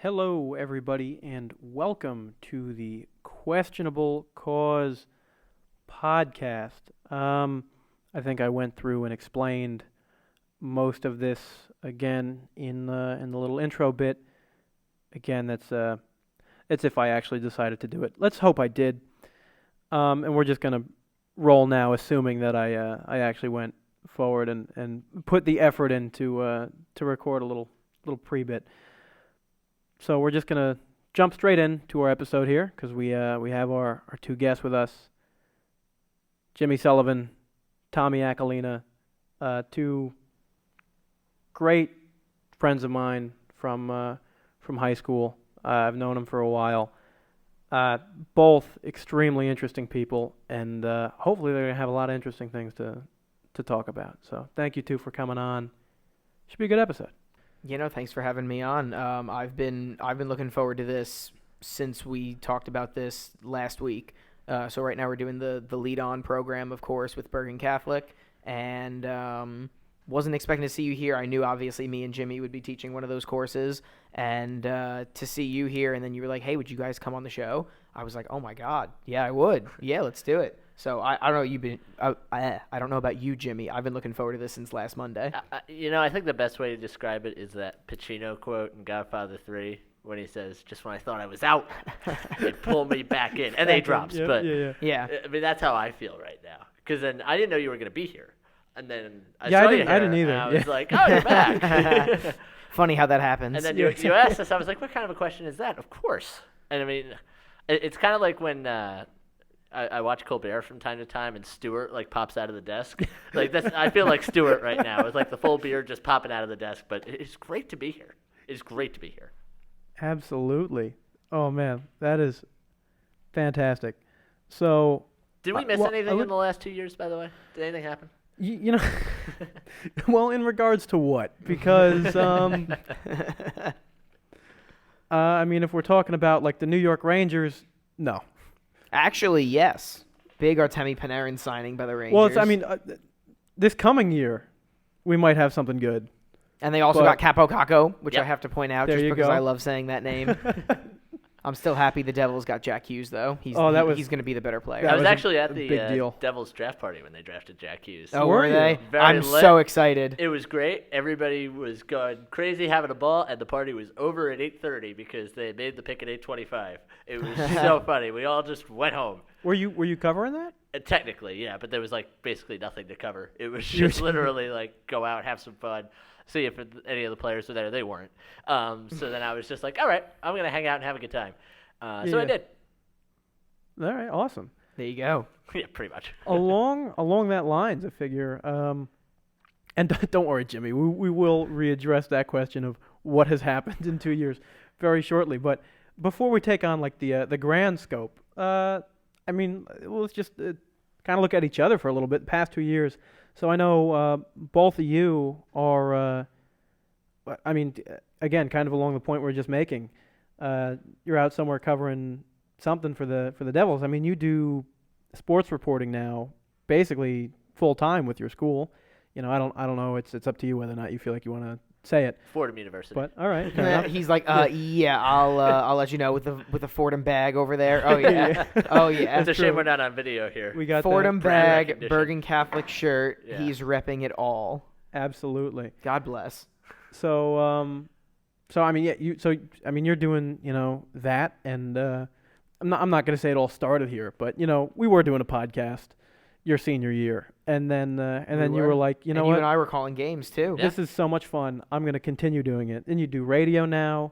Hello, everybody, and welcome to the Questionable Cause podcast. I think I went through and explained most of this again in the little intro bit. Again, that's if I actually decided to do it. Let's hope I did. And we're just gonna roll now, assuming that I actually went forward and put the effort in to record a little pre-bit. So we're just going to jump straight into our episode here because we have our two guests with us, Jimmy Sullivan, Tommy Aquilina, two great friends of mine from high school. I've known them for a while. Both extremely interesting people, and hopefully they're going to have a lot of interesting things to talk about. So thank you two for coming on. Should be a good episode. Thanks for having me on. I've been looking forward to this since we talked about this last week. So right now we're doing the lead-on program, of course, with Bergen Catholic, and wasn't expecting to see you here. I knew obviously me and Jimmy would be teaching one of those courses, and to see you here, and then you were like, "Hey, would you guys come on the show?" I was like, "Oh my God, yeah, I would. Yeah, let's do it." So I don't know. I don't know about you, Jimmy. I've been looking forward to this since last Monday. I think the best way to describe it is that Pacino quote in Godfather 3 when he says, "Just when I thought I was out, they pull me back in," and they drops. Yeah. I mean, that's how I feel right now. Because then I didn't know you were going to be here, and then I saw you here, I didn't either. And I was like, "Oh, you're back." Funny how that happens. And then you asked us. I was like, "What kind of a question is that?" Of course. And I mean, it's kind of like when. I watch Colbert from time to time, and Stewart pops out of the desk. I feel like Stewart right now. It's like the full beard just popping out of the desk. But it's great to be here. It's great to be here. Absolutely. Oh man, that is fantastic. So, did we miss anything in the last 2 years? By the way, did anything happen? Well, in regards to what? Because I mean, if we're talking about the New York Rangers, no. Actually, yes. Big Artemi Panarin signing by the Rangers. Well, this coming year, we might have something good. And they also got Capo Caco, which I have to point out there just because go. I love saying that name. I'm still happy the Devils got Jack Hughes, though. He's going to be the better player. I was actually at the deal. Devils draft party when they drafted Jack Hughes. Oh, were they? I'm lit. So excited. It was great. Everybody was going crazy having a ball, and the party was over at 8:30 because they made the pick at 8:25. It was so funny. We all just went home. Were you covering that? Technically, yeah, but there was basically nothing to cover. It was just literally go out, have some fun. See if any of the players were there. They weren't. So then I was just like, all right, I'm going to hang out and have a good time. So I did. All right, awesome. There you go. Yeah, pretty much. along that lines, I figure. And don't worry, Jimmy. We will readdress that question of what has happened in 2 years very shortly. But before we take on the grand scope, I mean, let's just kind of look at each other for a little bit. The past 2 years. So I know both of you are. I mean, again, kind of along the point we're just making. You're out somewhere covering something for the Devils. I mean, you do sports reporting now, basically full time with your school. I don't know. It's up to you whether or not you feel like you want to say it. Fordham University. But all right. He's like, yeah, I'll let you know with the Fordham bag over there. Oh yeah, oh yeah. It's a shame we're not on video here. We got Fordham bag, Bergen Catholic shirt. Yeah. He's repping it all. Absolutely. God bless. So I mean, yeah, you're doing, that, and I'm not going to say it all started here, but we were doing a podcast your senior year, and then you were like, what? You and I were calling games too. This is so much fun. I'm going to continue doing it. And you do radio now,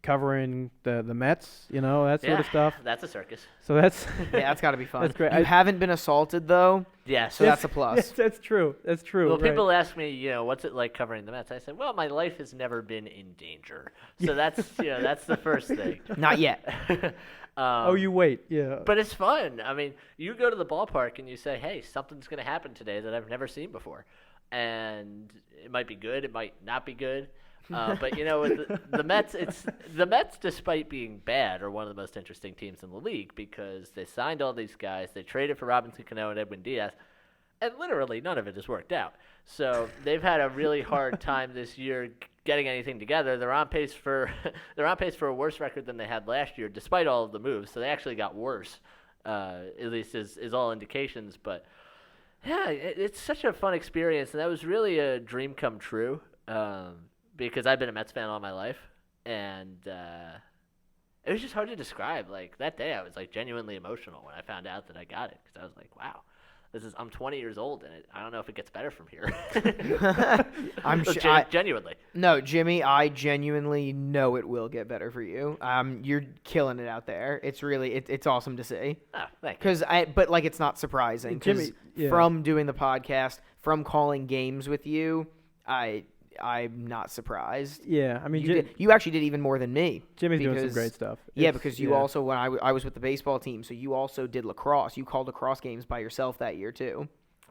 covering the Mets, that sort of stuff. That's a circus. So that's that's got to be fun. That's great. You haven't been assaulted though. Yeah, so that's a plus. Yes, that's true. That's true. Well, right. people ask me, what's it like covering the Mets? I said, well, my life has never been in danger. So that's, that's the first thing. Not yet. You wait. Yeah. But it's fun. I mean, you go to the ballpark and you say, hey, something's going to happen today that I've never seen before. And it might be good. It might not be good. But with the Mets, the Mets, despite being bad, are one of the most interesting teams in the league because they signed all these guys. They traded for Robinson Cano and Edwin Diaz, and literally none of it has worked out. So they've had a really hard time this year getting anything together. They're on pace for a worse record than they had last year, despite all of the moves. So they actually got worse, at least is all indications. But yeah, it's such a fun experience, and that was really a dream come true. Because I've been a Mets fan all my life, and it was just hard to describe. Like that day, I was like genuinely emotional when I found out that I got it, because I was like, wow. I'm 20 years old, and I don't know if it gets better from here. I'm sure. Genuinely. No, Jimmy, I genuinely know it will get better for you. You're killing it out there. It's really, it's awesome to see. Oh, thank you. But like, it's not surprising. Jimmy, yeah. From doing the podcast, from calling games with you, I'm not surprised. Yeah, I mean, you actually did even more than me. Jimmy's doing some great stuff. Yeah, because you also, when I was with the baseball team, so you also did lacrosse. You called lacrosse games by yourself that year too.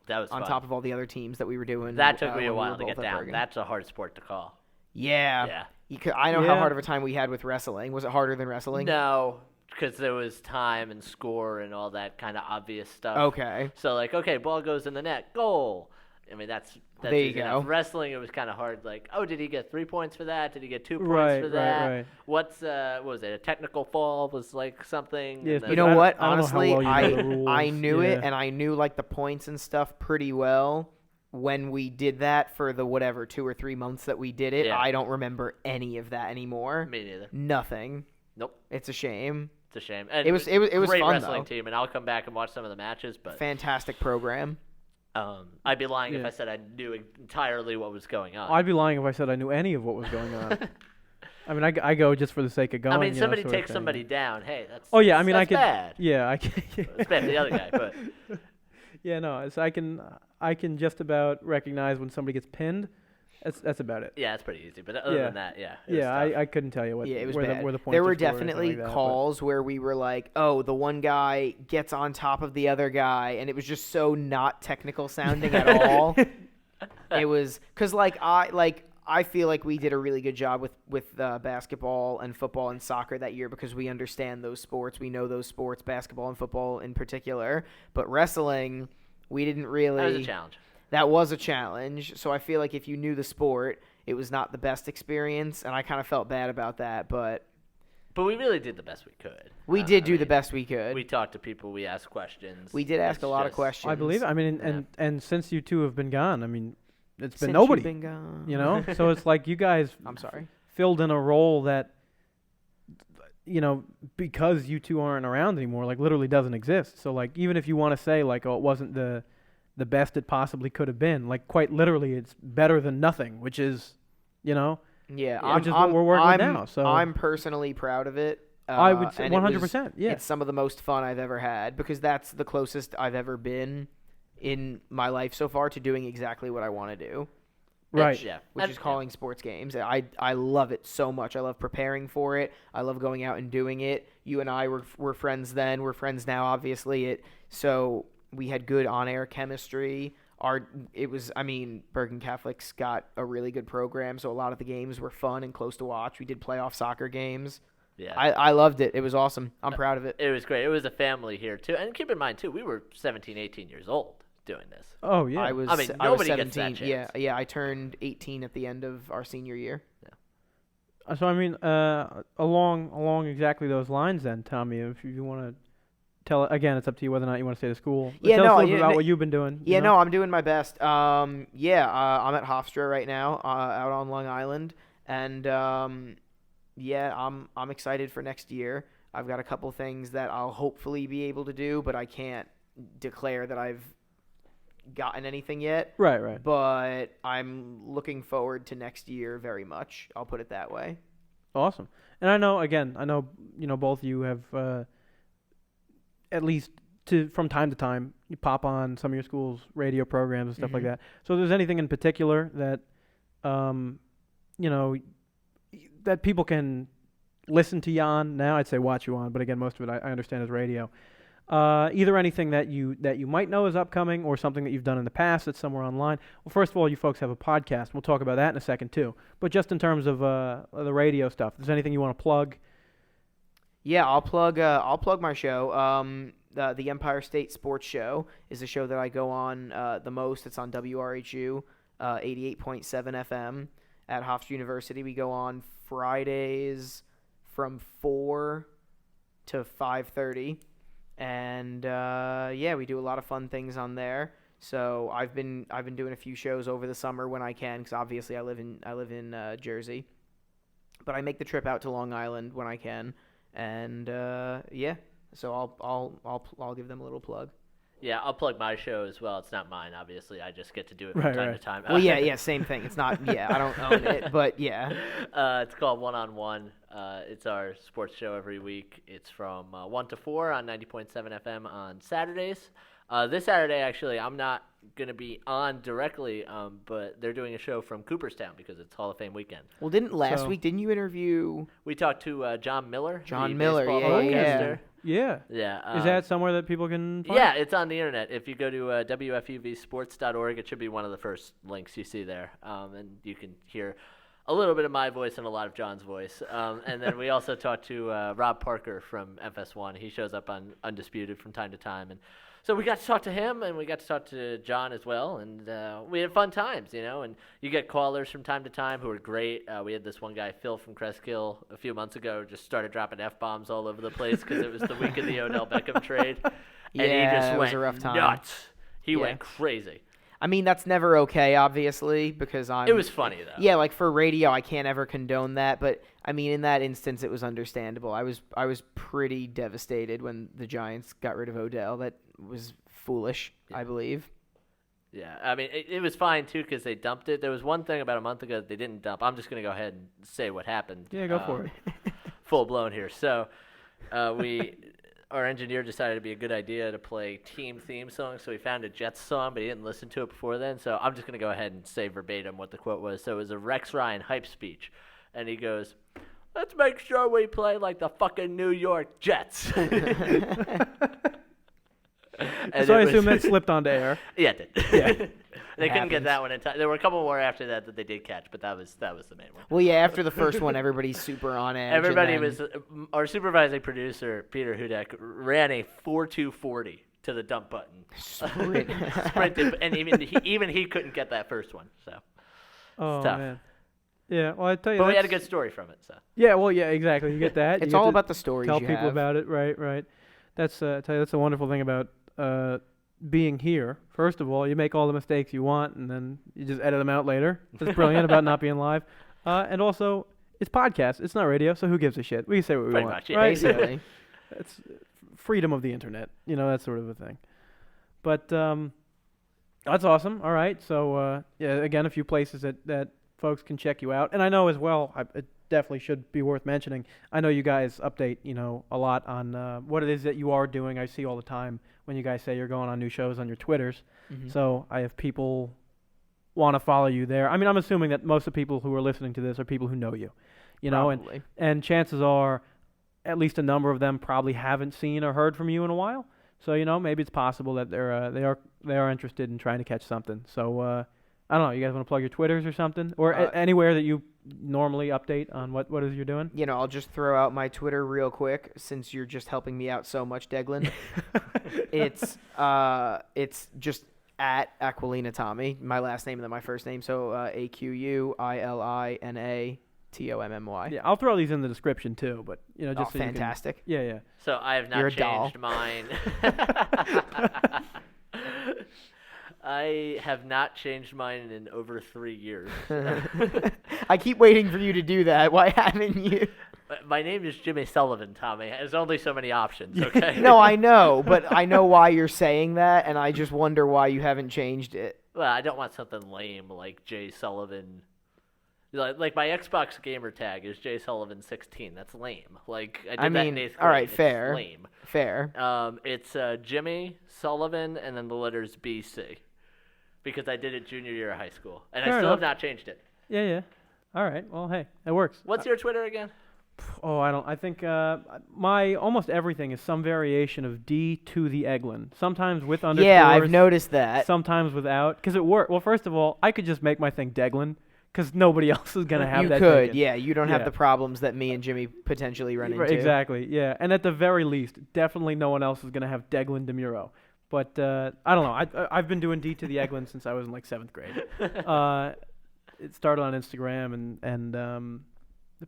That was on fun. top of all the other teams that we were doing. That took me a while to get down. Bergen. That's a hard sport to call. Yeah. I know how hard of a time we had with wrestling. Was it harder than wrestling? No, because there was time and score and all that kind of obvious stuff. Okay. So like, okay, ball goes in the net, goal. I mean, that's there you go. Wrestling, it was kind of hard. Like, oh, did he get 3 points for that? Did he get 2 points for that? Right. What was it? A technical fall was like something. Yeah, you know what? Honestly, I knew it, and I knew like the points and stuff pretty well when we did that for the 2 or 3 months that we did it. Yeah. I don't remember any of that anymore. Me neither. Nothing. Nope. It's a shame. It's a shame. And it was great fun wrestling though. team, and I'll come back and watch some of the matches. But fantastic program. I'd be lying if I said I knew entirely what was going on. I'd be lying if I said I knew any of what was going on. I mean, I go just for the sake of going. I mean, somebody takes somebody down. Hey, that's I could. Bad. Yeah, I can. It's bad for the other guy, but yeah, no. I can just about recognize when somebody gets pinned. That's about it. Yeah, that's pretty easy. But other than that, I couldn't tell you what. Yeah, it was where bad. The points there were were definitely like calls where we were like, "Oh, the one guy gets on top of the other guy," and it was just so not technical sounding at all. It was because I feel like we did a really good job with basketball and football and soccer that year because we understand those sports. We know those sports, basketball and football in particular. But wrestling, we didn't really. That was a challenge. That was a challenge. So I feel like if you knew the sport, it was not the best experience, and I kind of felt bad about that. But we really did the best we could. We did do the best we could. We talked to people. We asked questions. We did ask a lot of questions. I believe. I mean, and since you two have been gone, I mean, it's been since nobody. You've been gone. You know, so it's like you guys. I'm sorry. Filled in a role that, because you two aren't around anymore, like literally doesn't exist. So like, even if you want to say like, oh, it wasn't the best it possibly could have been, like quite literally, it's better than nothing, which is, Yeah, which is what we're working with now. So I'm personally proud of it. I would say 100%. Yeah, it's some of the most fun I've ever had because that's the closest I've ever been in my life so far to doing exactly what I want to do. Right. Which is calling sports games. I love it so much. I love preparing for it. I love going out and doing it. You and I were friends then. We're friends now, obviously. So we had good on-air chemistry. Bergen Catholic's got a really good program, so a lot of the games were fun and close to watch. We did playoff soccer games. Yeah. I loved it. It was awesome. I'm proud of it. It was great. It was a family here, too. And keep in mind, too, we were 17, 18 years old doing this. Oh, yeah. Nobody was gets 17. that chance. Yeah, I turned 18 at the end of our senior year. Yeah. So, I mean, along exactly those lines then, Tommy, if you want to tell, again, it's up to you whether or not you want to stay to school. Tell us a little bit about what you've been doing. Yeah, no, I'm doing my best. I'm at Hofstra right now, out on Long Island, and I'm excited for next year. I've got a couple things that I'll hopefully be able to do, but I can't declare that I've gotten anything yet. Right. But I'm looking forward to next year very much. I'll put it that way. Awesome. And I know both of you have at least from time to time you pop on some of your school's radio programs and stuff like that. So if there's anything in particular that that people can listen to you on now, I'd say watch you on, but again, most of it I understand is radio. Either anything that you might know is upcoming or something that you've done in the past that's somewhere online. Well, first of all, you folks have a podcast. We'll talk about that in a second too. But just in terms of the radio stuff, if there's anything you want to plug? Yeah, I'll plug my show. The Empire State Sports Show is a show that I go on the most. It's on WRHU 88.7 FM. at Hofstra University. We go on Fridays from 4 to 5:30, and we do a lot of fun things on there. So I've been doing a few shows over the summer when I can, because obviously I live in Jersey, but I make the trip out to Long Island when I can, and so I'll give them a little plug. Yeah, I'll plug my show as well. It's not mine, obviously. I just get to do it from time to time. Well, yeah, same thing. It's not, I don't own it, but yeah. It's called One on One. It's our sports show every week. It's from 1 to 4 on 90.7 FM on Saturdays. This Saturday, actually, I'm not going to be on directly, but they're doing a show from Cooperstown because it's Hall of Fame weekend. Well, didn't you interview? We talked to John Miller. John Miller, broadcaster. Yeah. Is that somewhere that people can find? Yeah, it's on the internet. If you go to wfuvsports.org, it should be one of the first links you see there, and you can hear a little bit of my voice and a lot of John's voice. And then we also talked to Rob Parker from FS1. He shows up on Undisputed from time to time, and so we got to talk to him, and we got to talk to John as well, and we had fun times, and you get callers from time to time who are great. We had this one guy, Phil from Crestkill, a few months ago, just started dropping F-bombs all over the place because it was the week of the Odell Beckham trade, and he just went a rough time. Nuts. He went crazy. I mean, that's never okay, obviously, because It was funny, though. Yeah, like for radio, I can't ever condone that, but I mean, in that instance, it was understandable. I was pretty devastated when the Giants got rid of Odell. That was foolish, I believe. Yeah, I mean, it was fine, too, because they dumped it. There was one thing about a month ago that they didn't dump. I'm just going to go ahead and say what happened. Yeah, go for it. Full-blown here. So our engineer decided it'd be a good idea to play team theme songs, so he found a Jets song, but he didn't listen to it before then. So I'm just going to go ahead and say verbatim what the quote was. So it was a Rex Ryan hype speech, and he goes, "Let's make sure we play like the fucking New York Jets." So I assume that slipped onto air. Yeah, it did. Yeah. They couldn't get that one in time. There were a couple more after that they did catch, but that was the main one. Well, yeah, after the first one, everybody's super on edge. Everybody was our supervising producer, Peter Hudek, ran a 4.240 to the dump button. Sprinted, and even he couldn't get that first one. So oh tough. Man. Yeah, well, I tell you. But we had a good story from it. So yeah, well, yeah, exactly. You get that. It's all about the stories. Tell people about it, right. That's I tell you, that's a wonderful thing about being here. First of all, you make all the mistakes you want, and then you just edit them out later. That's brilliant about not being live. And also, it's podcast. It's not radio, so who gives a shit? We can say what we Pretty want. much, yeah. Right? Basically. It's freedom of the internet. That sort of a thing. But that's awesome. All right. So, again, a few places that folks can check you out. And I know as well, it definitely should be worth mentioning, I know you guys update, a lot on what it is that you are doing. I see all the time when you guys say you're going on new shows on your Twitters. Mm-hmm. So if people want to follow you there, I mean, I'm assuming that most of the people who are listening to this are people who know you, Probably. and chances are at least a number of them probably haven't seen or heard from you in a while. So, maybe it's possible that they are interested in trying to catch something. So, I don't know. You guys want to plug your Twitters or something? Or anywhere that you normally update on what it is you're doing? I'll just throw out my Twitter real quick since you're just helping me out so much, Deaglan. It's just at Aquilina Tommy, my last name and then my first name. So AQUILINATOMMY. Yeah, I'll throw these in the description too, but just so fantastic. You can, yeah. So I have not You're a changed doll. mine. I have not changed mine in over 3 years. I keep waiting for you to do that. Why haven't you? My name is Jimmy Sullivan, Tommy. There's only so many options, okay? No, I know, but I know why you're saying that, and I just wonder why you haven't changed it. Well, I don't want something lame like Jay Sullivan. Like my Xbox gamer tag is Jay Sullivan 16. That's lame. Like I did that in 8th grade. All right, it's fair. Lame. Fair. It's Jimmy Sullivan and then the letters BC, because I did it junior year of high school, and Fair I still enough. have not changed it. Yeah. All right. Well, hey, it works. What's your Twitter again? Oh, I think my almost everything is some variation of D to the Eglin. Sometimes with underscores. Yeah, I've noticed that. Sometimes without, because it worked. Well, first of all, I could just make my thing Deaglan, because nobody else is gonna have you that. You could, taken. yeah. You don't Yeah. have the problems that me and Jimmy potentially run into. Exactly, yeah. And at the very least, definitely no one else is gonna have Deaglan DiMurro. But I don't know. I've been doing D to the Eglin since I was in like 7th grade. it started on Instagram and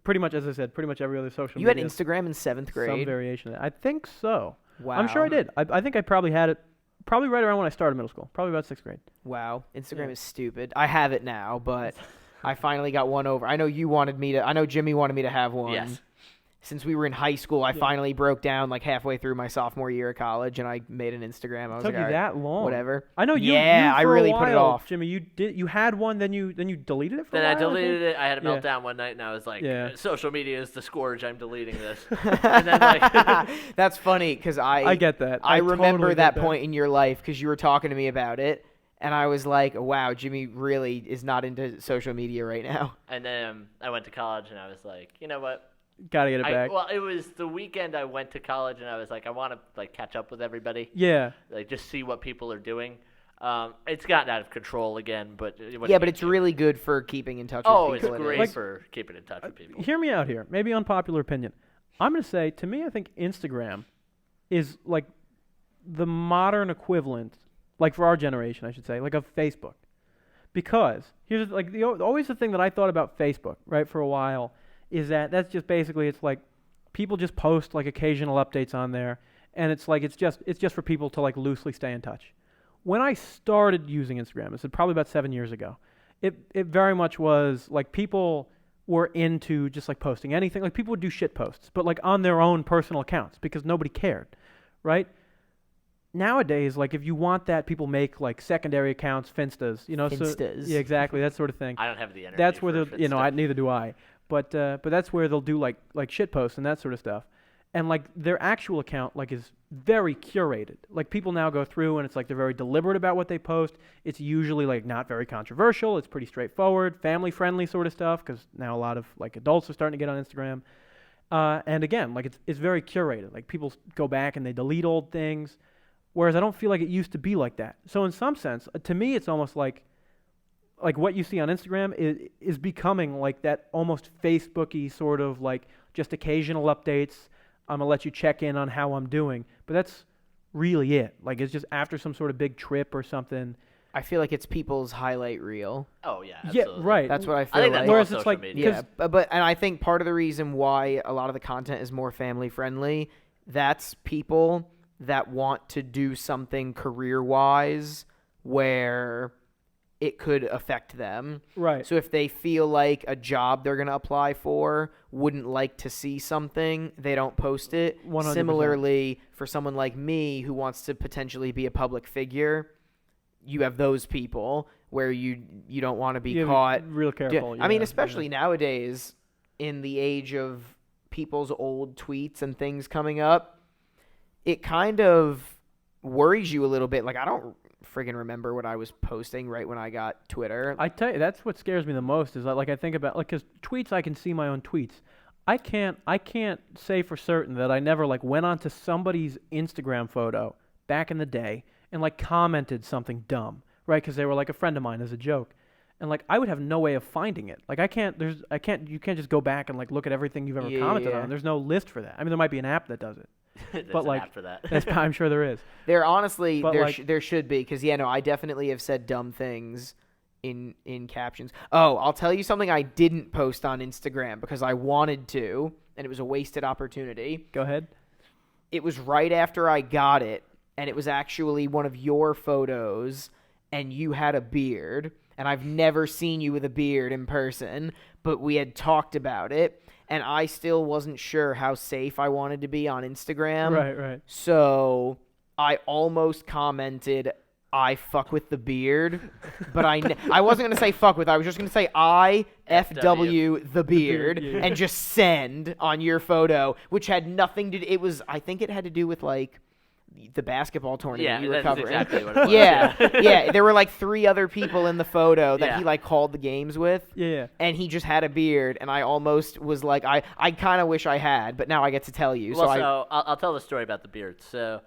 pretty much, as I said, pretty much every other social You had media. Instagram in 7th grade? Some variation of that. I think so. Wow. I'm sure I did. I think I probably had it probably right around when I started middle school, probably about 6th grade. Wow. Instagram Yeah. is stupid. I have it now, but I finally got one over. I know Jimmy wanted me to have one. Yes. Since we were in high school, I Yeah. finally broke down like halfway through my sophomore year of college, and I made an Instagram. I was Took like, you all right, that long? whatever. I know you. Yeah, you I for really a put it while, off. Jimmy. You had one, then you deleted it for Then a I while. deleted it. I had a Yeah. meltdown one night, and I was like, Yeah. social media is the scourge. I'm deleting this. And then, like, That's funny because I get that. I remember totally that get point in your life because you were talking to me about it, and I was like, wow, Jimmy really is not into social media right now. and then I went to college, and I was like, you know what? Gotta get it back. Well, it was the weekend I went to college, and I was like, I want to like catch up with everybody, Yeah. like just see what people are doing. It's gotten out of control again, but Yeah, but it's really good for keeping in touch oh, with it's people. great Like- for keeping in touch with people. Hear me out here. Maybe unpopular opinion. I'm gonna say, to me, I think Instagram is like the modern equivalent, like for our generation, I should say, like of Facebook. Because here's like always the thing that I thought about Facebook, right, for a while, is that that's just basically it's like people just post like occasional updates on there, and it's like it's just for people to like loosely stay in touch. When I started using Instagram, this is probably about 7 years ago, it very much was like people were into just like posting anything. Like people would do shit posts, but like on their own personal accounts because nobody cared, right? Nowadays, like if you want that, people make like secondary accounts, Finstas, you know. Finstas. So, yeah, exactly, that sort of thing. I don't have the energy. That's where for they'll, you know, Finsta. neither do I. But that's where they'll do like shit posts and that sort of stuff. And like their actual account like is very curated. Like people now go through and it's like they're very deliberate about what they post. It's usually like not very controversial. It's pretty straightforward, family friendly sort of stuff because now a lot of like adults are starting to get on Instagram. And again, like it's very curated. Like people go back and they delete old things, whereas I don't feel like it used to be like that. So in some sense, to me, it's almost like what you see on Instagram is becoming like that almost Facebook-y sort of like just occasional updates. I'm going to let you check in on how I'm doing. But that's really it. Like it's just after some sort of big trip or something. I feel like it's people's highlight reel. Oh yeah, Yeah, absolutely. right. That's what I I feel think like. that's Whereas all it's social like- media. Yeah, but and I think part of the reason why a lot of the content is more family friendly, that's people that want to do something career-wise where it could affect them. Right. So if they feel like a job they're going to apply for wouldn't like to see something, they don't post it. 100%. Similarly, for someone like me who wants to potentially be a public figure, you have those people where you don't want to be Yeah, caught. real careful. I mean, yeah, especially nowadays in the age of people's old tweets and things coming up, it kind of worries you a little bit. Like, I don't friggin' remember what I was posting right when I got Twitter. I tell you, that's what scares me the most is that, like, I think about, like, because tweets, I can see my own tweets. I can't say for certain that I never, like, went onto somebody's Instagram photo back in the day and, like, commented something dumb, right? Because they were, like, a friend of mine as a joke. And, like, I would have no way of finding it. Like, you can't just go back and, like, look at everything you've ever commented Yeah. on. There's no list for that. I mean, there might be an app that does it. There's but, an like, app for that. I'm sure there is. There honestly, But, like- there should be, because I definitely have said dumb things in captions. Oh, I'll tell you something I didn't post on Instagram because I wanted to, and it was a wasted opportunity. Go ahead. It was right after I got it, and it was actually one of your photos, and you had a beard, and I've never seen you with a beard in person, but we had talked about it, and I still wasn't sure how safe I wanted to be on Instagram. Right. So I almost commented, I fuck with the beard, but I wasn't going to say fuck with, I was just going to say I FW the beard yeah. and just send on your photo, which had nothing to do, I think it had to do with like the basketball tournament Yeah, you were that's covering. exactly what it was. Yeah. There were like 3 other people in the photo that Yeah. he like called the games with. Yeah. And he just had a beard, and I almost was like, I kind of wish I had, but now I get to tell you. Well, so I'll tell the story about the beard. So,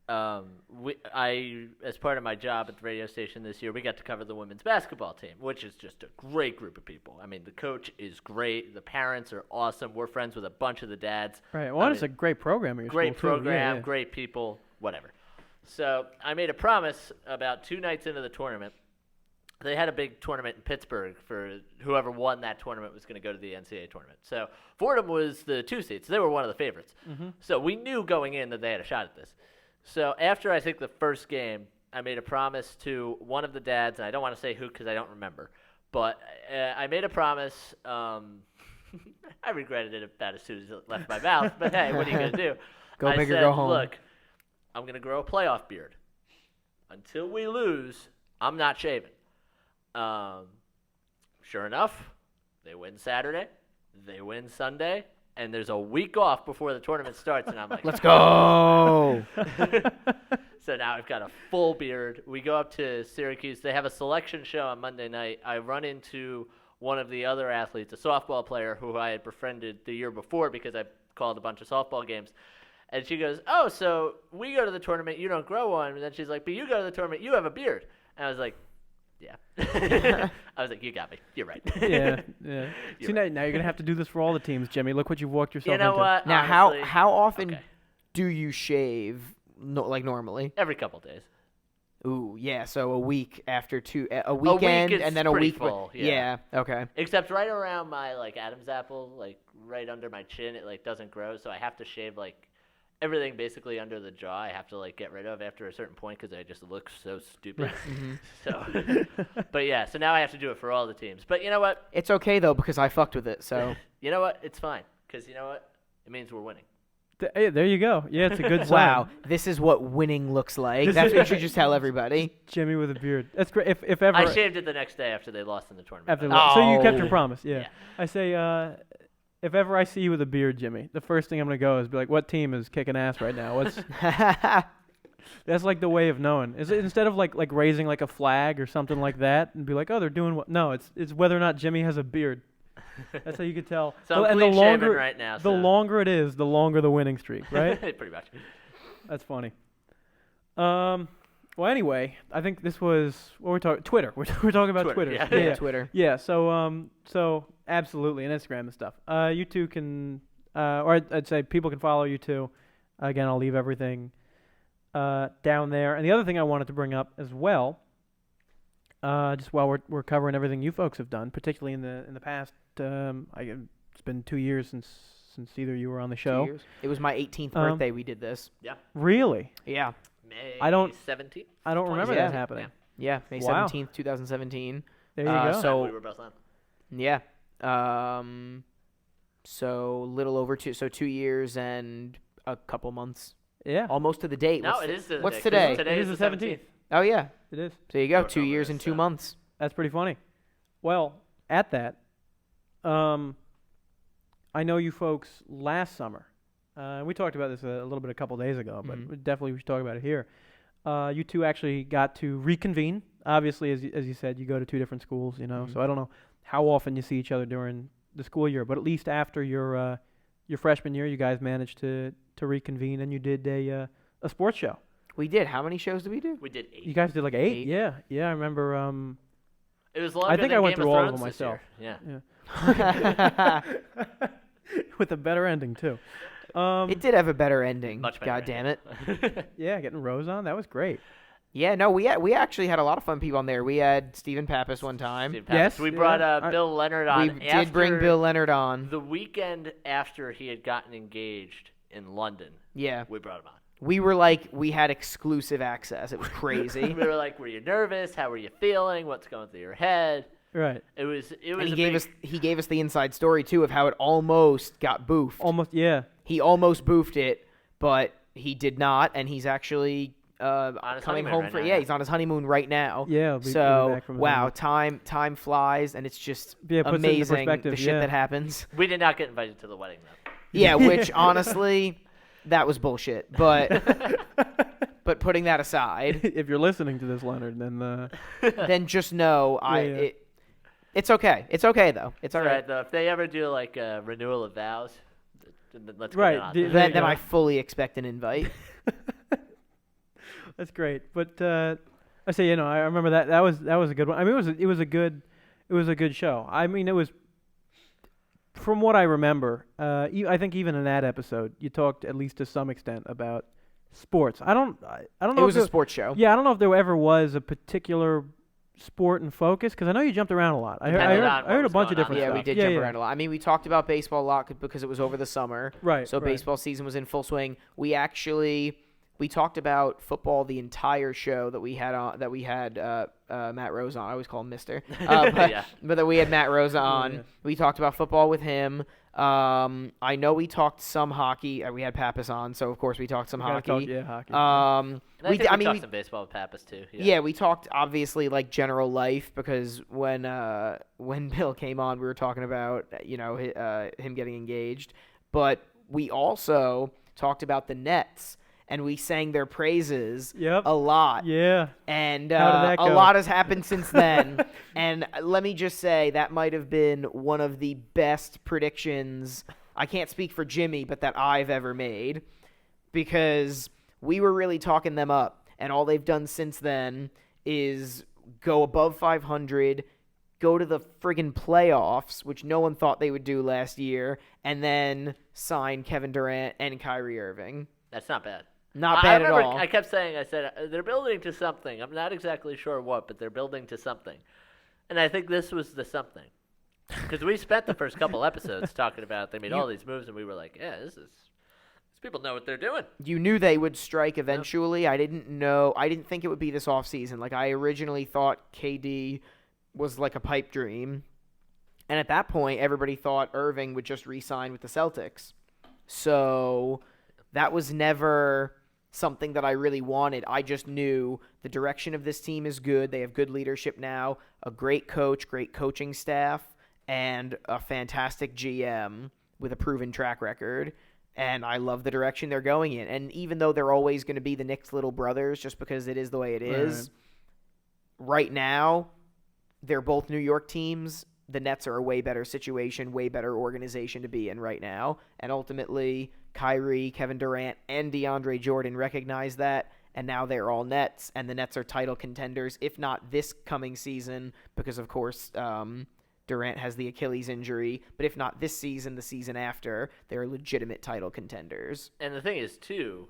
I, as part of my job at the radio station this year, we got to cover the women's basketball team, which is just a great group of people. I mean, the coach is great. The parents are awesome. We're friends with a bunch of the dads. Right. Well, it's a great program at your Great school, too. program, Yeah. great people, whatever. So I made a promise about 2 nights into the tournament. they had a big tournament in Pittsburgh for whoever won that tournament was going to go to the NCAA tournament. So Fordham was the 2 seed, so they were one of the favorites. Mm-hmm. So we knew going in that they had a shot at this. So after I think the first game, I made a promise to one of the dads, and I don't want to say who because I don't remember, but I made a promise. I regretted it about as soon as it left my mouth, but hey, what are you going to do? Go big or said, go home. Look, I'm going to grow a playoff beard. Until we lose, I'm not shaving. Sure enough, they win Saturday, they win Sunday, and there's a week off before the tournament starts, and I'm like, Let's go. So now I've got a full beard. We go up to Syracuse. They have a selection show on Monday night. I run into one of the other athletes, a softball player who I had befriended the year before because I called a bunch of softball games. And she goes, oh, so we go to the tournament, you don't grow one. And then she's like, but you go to the tournament, you have a beard. And I was like, yeah. I was like, you got me. You're right. Yeah. You're See, now you're going to have to do this for all the teams, Jimmy. Look what you've walked yourself You know into. what? Now, Honestly, how often okay. do you shave? Like normally? Every couple days. Ooh, yeah. So a week after a weekend, it's and then a pretty week. full, Yeah. Okay. Except right around my Adam's apple, right under my chin, it doesn't grow, so I have to shave everything basically under the jaw. I have to get rid of after a certain point because I just look so stupid. So, but yeah, so now I have to do it for all the teams. But you know what? It's okay though because I fucked with it. So You know what? It's fine because you know what? It means we're winning. Hey, there you go. Yeah, it's a good sign. wow, this is what winning looks like. That's what you should just tell everybody. Jimmy with a beard. That's great. If ever I shaved it the next day after they lost in the tournament. so you kept your Oh. promise. Yeah. I say, if ever I see you with a beard, Jimmy, the first thing I'm gonna go is be like, what team is kicking ass right now? What's That's the way of knowing. Is it instead of like raising a flag or something like that and be like, oh, they're doing what? No, it's whether or not Jimmy has a beard. That's how you could tell. So I'm and the clean shaven longer right now. the longer it is, the longer the winning streak, right? Pretty much. That's funny. Well, anyway, I think this was what we're talking. Twitter. We're talking about Twitter. Yeah. Twitter. Yeah. So absolutely, and Instagram and stuff. You two can, or I'd say people can follow you too. Again, I'll leave everything down there. And the other thing I wanted to bring up as well, just while we're covering everything you folks have done, particularly in the past, it's been 2 years since either you were on the show. 2 years. It was my 18th birthday. We did this. Yeah. Really? Yeah. May I don't- 17th. I don't remember Yeah. that happening. Yeah. May Wow. 17th, 2017. There you go. So we were both on. yeah. So little over 2 years and a couple months. Yeah. Almost to the date. No, it is what's today. 'cause today? Today It is is the the 17th. Oh yeah. It is. So you go. Don't 2 know years this, and 2 so- months. That's pretty funny. Well, at that, I know you folks last summer. We talked about this a little bit a couple days ago, but Mhm. we should talk about it here. You two actually got to reconvene. Obviously, as you said, you go to two different schools, Mhm. so I don't know how often you see each other during the school year, but at least after your freshman year, you guys managed to reconvene and you did a sports show. We did. How many shows did we do? We did 8. You guys did like 8? Eight. Yeah, I remember. It was longer think than I went Game through of all of Thrones them this myself. year. Yeah. With a better ending too. It did have a better ending. Much better. God damn it. Yeah, getting Rose on, that was great. Yeah, no, we actually had a lot of fun people on there. We had Stephen Pappas one time. Steve Yes, Pappas. We yeah. brought Bill Leonard on. We did bring after Bill Leonard on. The weekend after he had gotten engaged in London, Yeah. we brought him on. We had exclusive access. It was crazy. We were like, were you nervous? How were you feeling? What's going through your head? Right. It was And a he big, gave us the inside story too of how it almost got boofed. Almost, yeah. He almost boofed it, but he did not, and he's actually his coming honeymoon home right for now. he's on his honeymoon right now. Yeah, he'll be So back from his wow, honeymoon. time flies, and it's just Yeah, it puts it into amazing perspective, the shit yeah. that happens. we did not get invited to the wedding though. Yeah, which honestly, that was bullshit. But putting that aside, If you're listening to this, Leonard, then then just know Yeah. it's okay. It's okay though. It's all right. Though, if they ever do like a renewal of vows, then let's Right, get it on. the- there. There you Then go. I fully expect an invite. that's great. But I say, I remember that was a good one. I mean, it was a good show. I mean, it was from what I remember. I think even in that episode, you talked at least to some extent about sports. I don't know. It was if a sports show. Yeah, I don't know if there ever was a particular sport and focus? Because I know you jumped around a lot. I Depending on heard what a was bunch of going on. different Yeah, stuff. we did jump around a lot. I mean, we talked about baseball a lot because it was over the summer. Right. So right. baseball season was in full swing. We talked about football the entire show that we had Matt Rose on. I always call him Mister. But that we had Matt Rose on. Yeah. We talked about football with him. I know we talked some hockey. We had Pappas on, so of course we talked some hockey. Hockey. And I think we talked we some baseball with Pappas too. yeah, we talked obviously like general life because when Bill came on, we were talking about him getting engaged, but we also talked about the Nets and we sang their praises a lot. Yeah. And How did that a go? lot has happened since then. And let me just say that might have been one of the best predictions. I can't speak for Jimmy, but that I've ever made because we were really talking them up. And all they've done since then is go above 500, go to the friggin' playoffs, which no one thought they would do last year, and then sign Kevin Durant and Kyrie Irving. That's not bad. Not bad at all. I kept saying, they're building to something. I'm not exactly sure what, but they're building to something. And I think this was the something. Because we spent the first couple episodes talking about they made all these moves, and we were like, yeah, these people know what they're doing. You knew they would strike eventually. Yep. I didn't think it would be this offseason. Like, I originally thought KD was like a pipe dream. And at that point, everybody thought Irving would just re-sign with the Celtics. So that was never something that I really wanted. I just knew the direction of this team is good. They have good leadership now, a great coach, great coaching staff, and a fantastic GM with a proven track record. And I love the direction they're going in. And even though they're always going to be the Knicks' little brothers just because it is the way it is, right now, they're both New York teams. The Nets are a way better situation, way better organization to be in right now. And ultimately, Kyrie, Kevin Durant, and DeAndre Jordan recognize that, and now they're all Nets, and the Nets are title contenders, if not this coming season, because, of course, Durant has the Achilles injury, but if not this season, the season after, they're legitimate title contenders. And the thing is, too,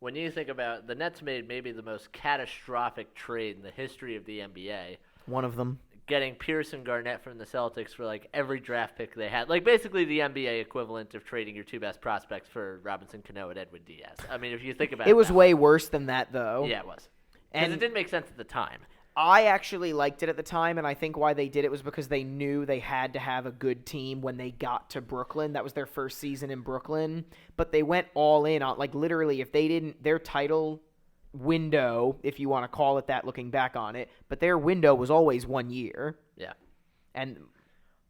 when you think about the Nets made maybe the most catastrophic trade in the history of the NBA. One of them. Getting Pierce and Garnett from the Celtics for like every draft pick they had. Like basically the NBA equivalent of trading your two best prospects for Robinson Cano and Edwin Diaz. I mean, if you think about it. It was way worse than that, though. Yeah, it was. And it didn't make sense at the time. I actually liked it at the time, and I think why they did it was because they knew they had to have a good team when they got to Brooklyn. That was their first season in Brooklyn. But they went all in on, like, literally, if they didn't, their title window, if you want to call it that looking back on it, but their window was always 1 year. Yeah. And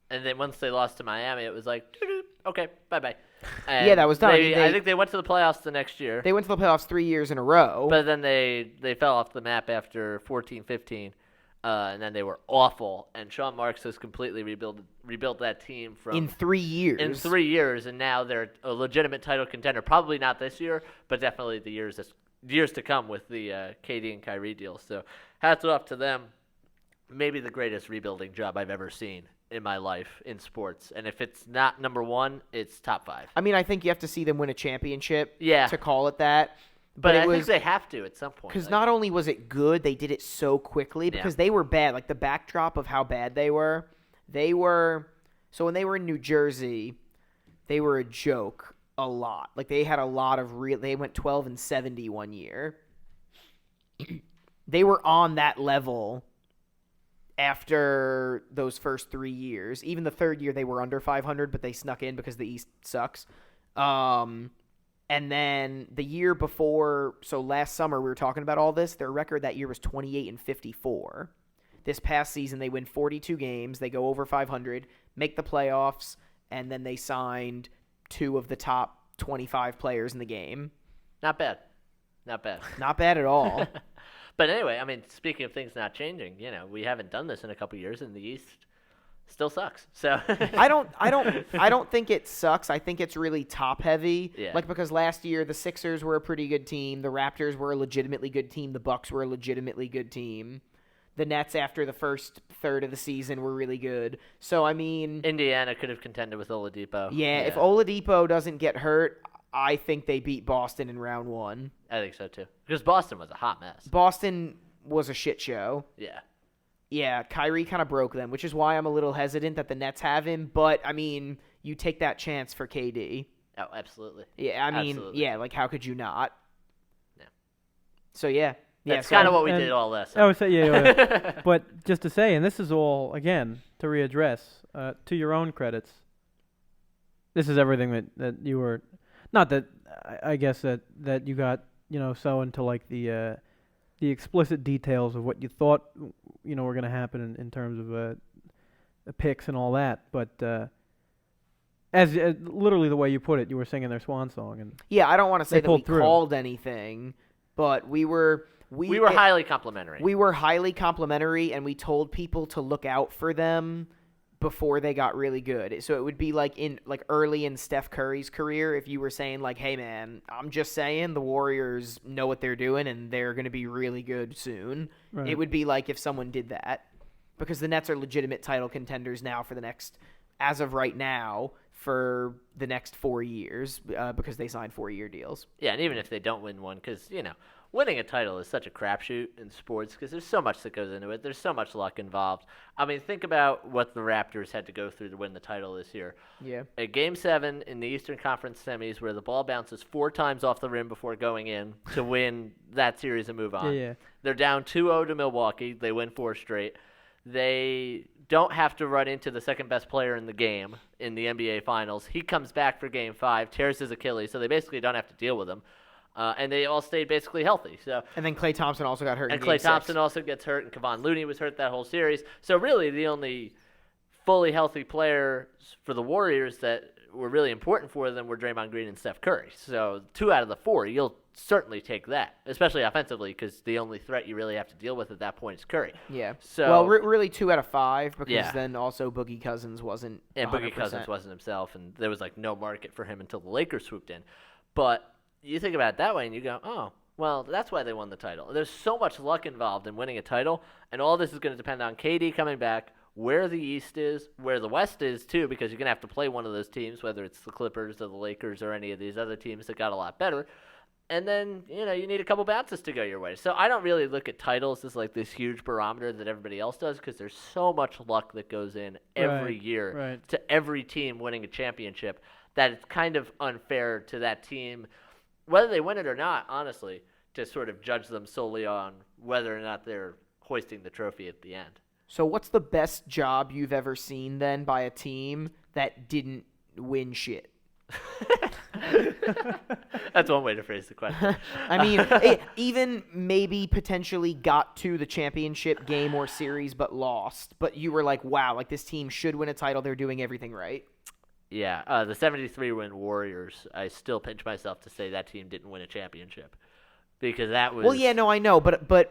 then once they lost to Miami, it was like, okay, bye-bye. Yeah, that was done. I think they went to the playoffs the next year. They went to the playoffs 3 years in a row. But then they fell off the map after 14-15, and then they were awful. And Sean Marks has completely rebuilt that team from in 3 years. In 3 years, and now they're a legitimate title contender. Probably not this year, but definitely the years to come with the KD and Kyrie deal. So hats off to them. Maybe the greatest rebuilding job I've ever seen in my life in sports. And if it's not number one, it's top 5. I mean, I think you have to see them win a championship to call it that. But I think they have to at some point. Because not only was it good, they did it so quickly because they were bad. Like the backdrop of how bad they were. So when they were in New Jersey, they were a joke a lot. Like they had a lot of they went 12-70 1 year. They were on that level after those first 3 years. Even the third year they were under 500, but they snuck in because the East sucks. And then the year before, so last summer we were talking about all this, their record that year was 28-54. This past season they win 42 games, they go over 500, make the playoffs, and then they signed 2 of the top 25 players in the game. Not bad. Not bad. Not bad at all. But anyway, I mean, speaking of things not changing, we haven't done this in a couple years, and the East still sucks. So I don't think it sucks. I think it's really top heavy. Yeah. Like because last year the Sixers were a pretty good team, the Raptors were a legitimately good team, the Bucks were a legitimately good team. The Nets after the first third of the season were really good. So I mean, Indiana could have contended with Oladipo. Yeah, if Oladipo doesn't get hurt, I think they beat Boston in round 1. I think so too. Because Boston was a hot mess. Boston was a shit show. Yeah. Yeah, Kyrie kind of broke them, which is why I'm a little hesitant that the Nets have him. But, I mean, you take that chance for KD. Oh, absolutely. Yeah, I mean, Absolutely. yeah, like, how could you not? Yeah. So, yeah. That's so, kind of what we did all last I would summer. say, yeah. But just to say, and this is all, again, to readdress, to your own credits, this is everything that you were, not that, I guess that you got, so into, like, the explicit details of what you thought, were going to happen in terms of the picks and all that, but as literally the way you put it, you were singing their swan song, and yeah, I don't want to say that we pulled through. called anything, but we were highly complimentary. We were highly complimentary, and we told people to look out for them before they got really good. So it would be like early in Steph Curry's career, if you were saying like, hey man, I'm just saying the Warriors know what they're doing and they're going to be really good soon. Right. It would be like if someone did that, because the Nets are legitimate title contenders now for the next, as of right now, for the next 4 years, because they signed 4-year deals. Yeah, and even if they don't win one, because, winning a title is such a crapshoot in sports because there's so much that goes into it. There's so much luck involved. I mean, think about what the Raptors had to go through to win the title this year. Yeah. At Game 7 in the Eastern Conference semis where the ball bounces 4 times off the rim before going in to win that series and move on. Yeah. They're down 2-0 to Milwaukee. They win 4 straight. They don't have to run into the second-best player in the game in the NBA Finals. He comes back for Game 5, tears his Achilles, so they basically don't have to deal with him. And they all stayed basically healthy. And then Klay Thompson also got hurt. And Klay Thompson also gets hurt, and Kevon Looney was hurt that whole series. So really, the only fully healthy players for the Warriors that were really important for them were Draymond Green and Steph Curry. So 2 out of the 4, you'll certainly take that, especially offensively, because the only threat you really have to deal with at that point is Curry. Yeah. So well, really 2 out of 5, because then also Boogie Cousins wasn't. And 100%. Boogie Cousins wasn't himself, and there was like no market for him until the Lakers swooped in. But you think about it that way, and you go, oh, well, that's why they won the title. There's so much luck involved in winning a title, and all this is going to depend on KD coming back, where the East is, where the West is, too, because you're going to have to play one of those teams, whether it's the Clippers or the Lakers or any of these other teams that got a lot better. And then, you need a couple bounces to go your way. So I don't really look at titles as like this huge barometer that everybody else does, because there's so much luck that goes in every year to every team winning a championship that it's kind of unfair to that team, whether they win it or not, honestly, to sort of judge them solely on whether or not they're hoisting the trophy at the end. So what's the best job you've ever seen, then, by a team that didn't win shit? That's one way to phrase the question. I mean, even maybe potentially got to the championship game or series but lost. But you were like, wow, like this team should win a title. They're doing everything right. Yeah, the 73-win Warriors, I still pinch myself to say that team didn't win a championship. Because that was... Well, yeah, no, I know, but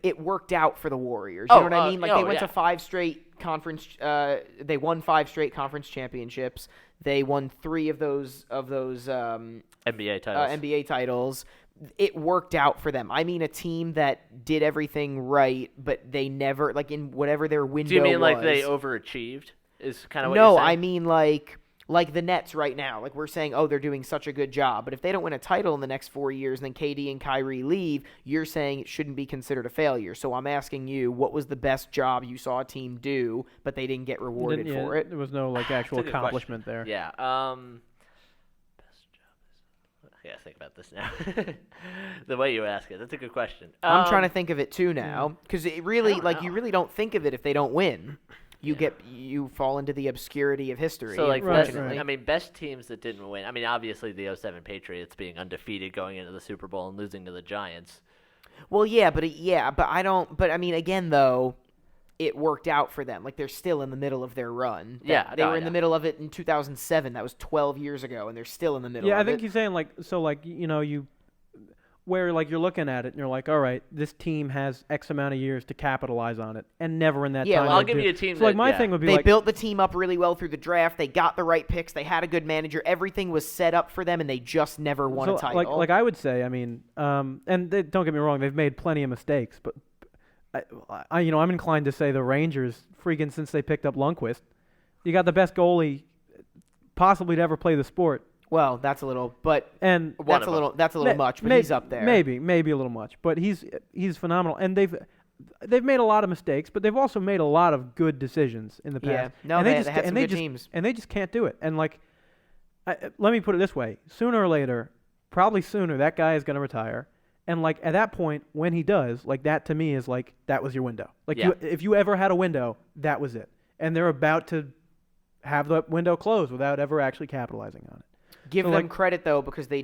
it worked out for the Warriors. You know what I mean? Like, they went to 5 straight conference... they won 5 straight conference championships. They won 3 of those NBA titles. It worked out for them. I mean, a team that did everything right, but they never... Like, in whatever their window was... Do you mean like they overachieved? Is kind of what you're saying? No, I mean like the Nets right now. Like, we're saying, oh, they're doing such a good job. But if they don't win a title in the next 4 years and then KD and Kyrie leave, you're saying it shouldn't be considered a failure. So I'm asking you, what was the best job you saw a team do, but they didn't get rewarded for it? There was no, like, actual accomplishment there. Yeah. Best job is... I gotta think about this now. The way you ask it, that's a good question. I'm trying to think of it, too, now. Because it really, you really don't think of it if they don't win. You fall into the obscurity of history. So, like, right. I mean, best teams that didn't win. I mean, obviously the 07 Patriots being undefeated going into the Super Bowl and losing to the Giants. Well, but I mean, again, though, it worked out for them. Like, they're still in the middle of their run. They were in the middle of it in 2007. That was 12 years ago, and they're still in the middle of it. Yeah, I think he's saying, like, so, like, where, like, you're looking at it and you're like, all right, this team has X amount of years to capitalize on it, and never in that time. Well, I'll give you a team. So, like, my thing would be they built the team up really well through the draft. They got the right picks. They had a good manager. Everything was set up for them, and they just never won a title. Like I would say, I mean, and don't get me wrong, they've made plenty of mistakes, but I'm inclined to say the Rangers, freaking since they picked up Lundqvist, you got the best goalie possibly to ever play the sport. Well, that's a little, but and that's a little much. But he's up there. Maybe a little much, but he's phenomenal. And they've made a lot of mistakes, but they've also made a lot of good decisions in the past. Yeah, no, and they just, had some good teams. And they just can't do it. And, like, let me put it this way. Sooner or later, probably sooner, that guy is going to retire. And, like, at that point, when he does, like, that to me is, like, that was your window. Like, if you ever had a window, that was it. And they're about to have the window closed without ever actually capitalizing on it. Give them credit though, because they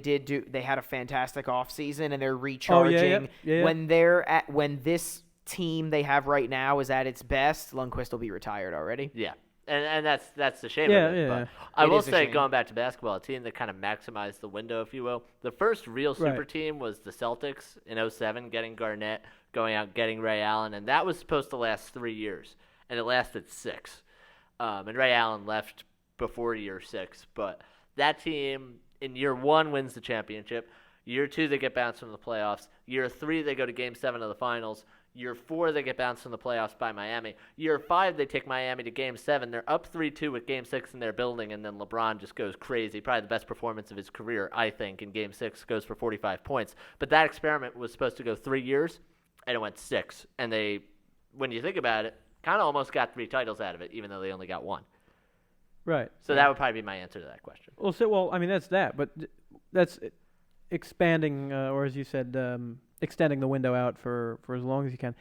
had a fantastic offseason and they're recharging. When this team they have right now is at its best, Lundqvist will be retired already. Yeah. And that's the shame of it. Yeah. But I will say, going back to basketball, a team that kind of maximized the window, if you will. The first real super team was the Celtics in 2007, getting Garnett, going out, getting Ray Allen, and that was supposed to last 3 years, and it lasted 6. And Ray Allen left before year 6, but that team in year 1 wins the championship. Year 2, they get bounced from the playoffs. Year 3, they go to Game 7 of the finals. Year 4, they get bounced from the playoffs by Miami. Year 5, they take Miami to Game 7. They're up 3-2 with Game 6 in their building, and then LeBron just goes crazy. Probably the best performance of his career, I think, in Game 6, goes for 45 points. But that experiment was supposed to go 3 years, and it went 6. And they, when you think about it, kind of almost got 3 titles out of it, even though they only got 1. Right. So that would probably be my answer to that question. Well, I mean, that's that, but that's expanding, or as you said, extending the window out for as long as you can.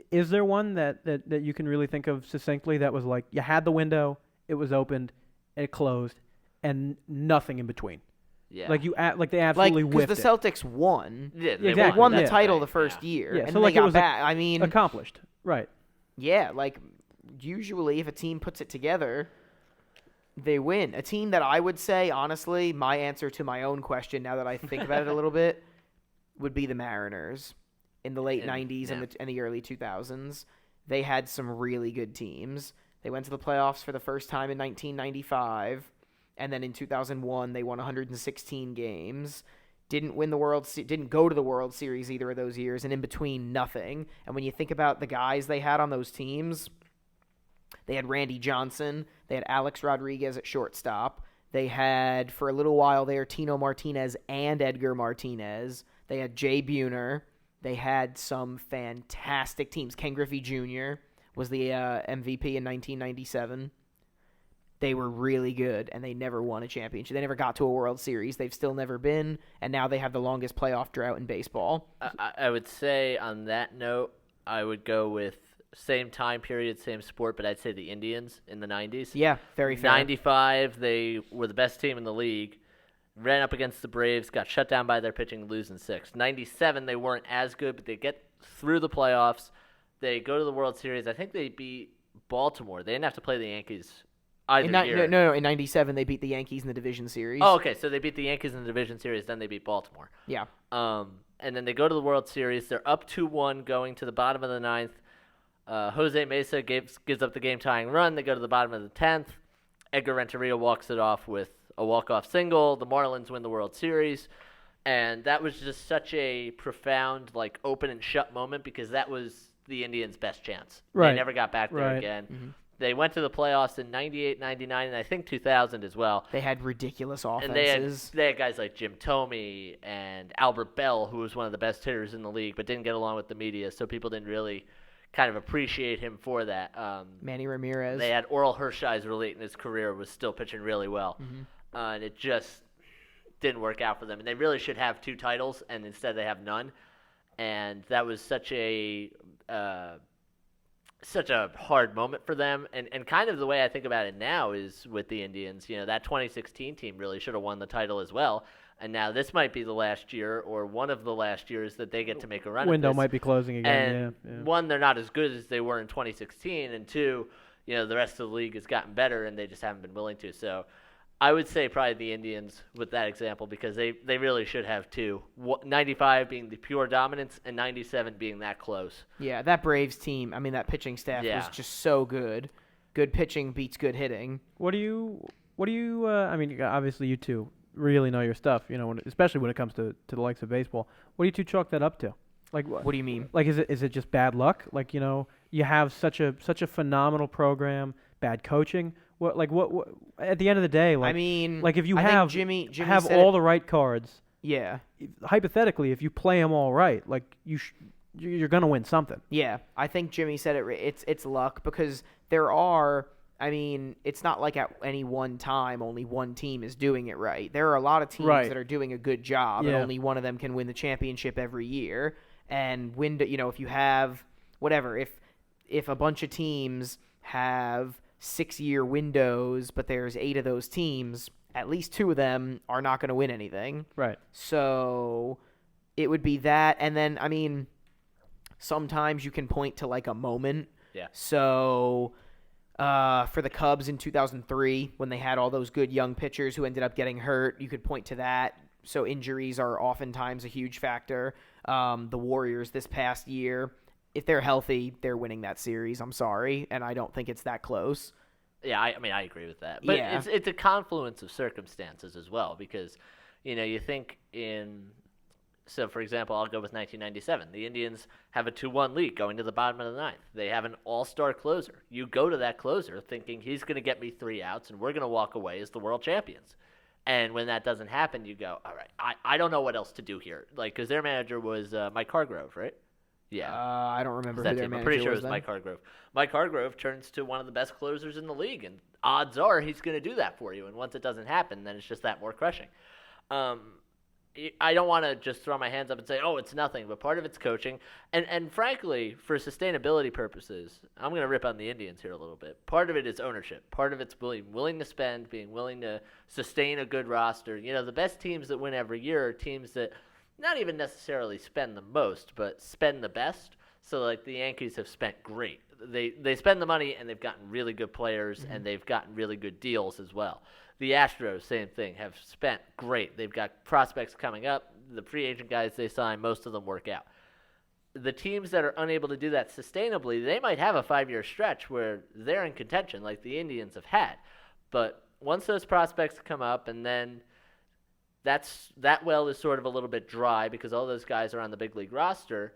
Is there one that you can really think of succinctly that was like, you had the window, it was opened, it closed, and nothing in between? Yeah. Like they absolutely whiffed it. Because the Celtics won. Yeah, they won the title the first year. Yeah, and so they like got it was back. I mean, accomplished. Right. Yeah, like usually if a team puts it together, they win. A team that I would say, honestly, my answer to my own question, now that I think about it a little bit, would be the Mariners in the late 90s and the early 2000s. They had some really good teams. They went to the playoffs for the first time in 1995, and then in 2001 they won 116 games. Didn't go to the World Series either of those years, and in between, nothing. And when you think about the guys they had on those teams, they had Randy Johnson, they had Alex Rodriguez at shortstop, they had, for a little while there, Tino Martinez and Edgar Martinez, they had Jay Buhner, they had some fantastic teams. Ken Griffey Jr. was the MVP in 1997. They were really good, and they never won a championship. They never got to a World Series. They've still never been, and now they have the longest playoff drought in baseball. I would say on that note, I would go with same time period, same sport, but I'd say the Indians in the 90s. Yeah, very fair. 95, they were the best team in the league. Ran up against the Braves, got shut down by their pitching, losing 6. 97, they weren't as good, but they get through the playoffs. They go to the World Series. I think they beat Baltimore. They didn't have to play the Yankees either year. No, in 97, they beat the Yankees in the division series. Oh, okay, so they beat the Yankees in the division series, then they beat Baltimore. Yeah. And then they go to the World Series. They're up 2-1 going to the bottom of the 9th. Jose Mesa gives up the game-tying run. They go to the bottom of the 10th. Edgar Renteria walks it off with a walk-off single. The Marlins win the World Series. And that was just such a profound, like, open and shut moment because that was the Indians' best chance. Right. They never got back there again. Mm-hmm. They went to the playoffs in 98, 99, and I think 2000 as well. They had ridiculous offenses. And they had guys like Jim Thome and Albert Bell, who was one of the best hitters in the league, but didn't get along with the media, so people didn't really kind of appreciate him for that. Manny Ramirez. They had Oral Hershiser late in his career, was still pitching really well. Mm-hmm. And it just didn't work out for them. And they really should have 2 titles, and instead they have none. And that was such a hard moment for them. And kind of the way I think about it now is with the Indians, you know, that 2016 team really should have won the title as well. And now this might be the last year or one of the last years that they get to make a run. Window at this. might be closing again. And one, they're not as good as they were in 2016. And 2, you know, the rest of the league has gotten better and they just haven't been willing to. So I would say probably the Indians with that example because they really should have 2. 95 being the pure dominance and 97 being that close. Yeah, that Braves team, I mean, that pitching staff was just so good. Good pitching beats good hitting. What do you I mean, obviously you two really know your stuff, you know, especially when it comes to the likes of baseball. What do you two chalk that up to? Like, what do you mean? Like, is it just bad luck? Like, you know, you have such a phenomenal program, bad coaching. What at the end of the day, like, I mean, like if you have Jimmy have all the right cards, yeah. Hypothetically, if you play them all right, like you're going to win something. Yeah, I think Jimmy said it. It's luck because there are. I mean, it's not like at any one time only one team is doing it right. There are a lot of teams that are doing a good job, and only one of them can win the championship every year. And if you have whatever, if a bunch of teams have 6-year windows, but there's 8 of those teams, at least 2 of them are not going to win anything. Right. So it would be that, and then I mean, sometimes you can point to like a moment. Yeah. So. For the Cubs in 2003, when they had all those good young pitchers who ended up getting hurt, you could point to that. So injuries are oftentimes a huge factor. The Warriors this past year, if they're healthy, they're winning that series. I'm sorry, and I don't think it's that close. Yeah, I mean, I agree with that. But it's a confluence of circumstances as well because, you think in – so, for example, I'll go with 1997. The Indians have a 2-1 lead going to the bottom of the 9th. They have an all-star closer. You go to that closer thinking he's going to get me 3 outs and we're going to walk away as the world champions. And when that doesn't happen, you go, all right, I don't know what else to do here. Like, because their manager was Mike Hargrove, right? Yeah. I don't remember who their manager was. I'm pretty sure it was then. Mike Hargrove. Mike Hargrove turns to one of the best closers in the league, and odds are he's going to do that for you. And once it doesn't happen, then it's just that more crushing. I don't want to just throw my hands up and say, oh, it's nothing, but part of it's coaching. And frankly, for sustainability purposes, I'm going to rip on the Indians here a little bit. Part of it is ownership. Part of it's willing to spend, being willing to sustain a good roster. The best teams that win every year are teams that not even necessarily spend the most, but spend the best. So, like, the Yankees have spent great. They spend the money, and they've gotten really good players, and they've gotten really good deals as well. The Astros, same thing, have spent great. They've got prospects coming up. The free agent guys they sign, most of them work out. The teams that are unable to do that sustainably, they might have a 5-year stretch where they're in contention like the Indians have had. But once those prospects come up and then that well is sort of a little bit dry because all those guys are on the big league roster,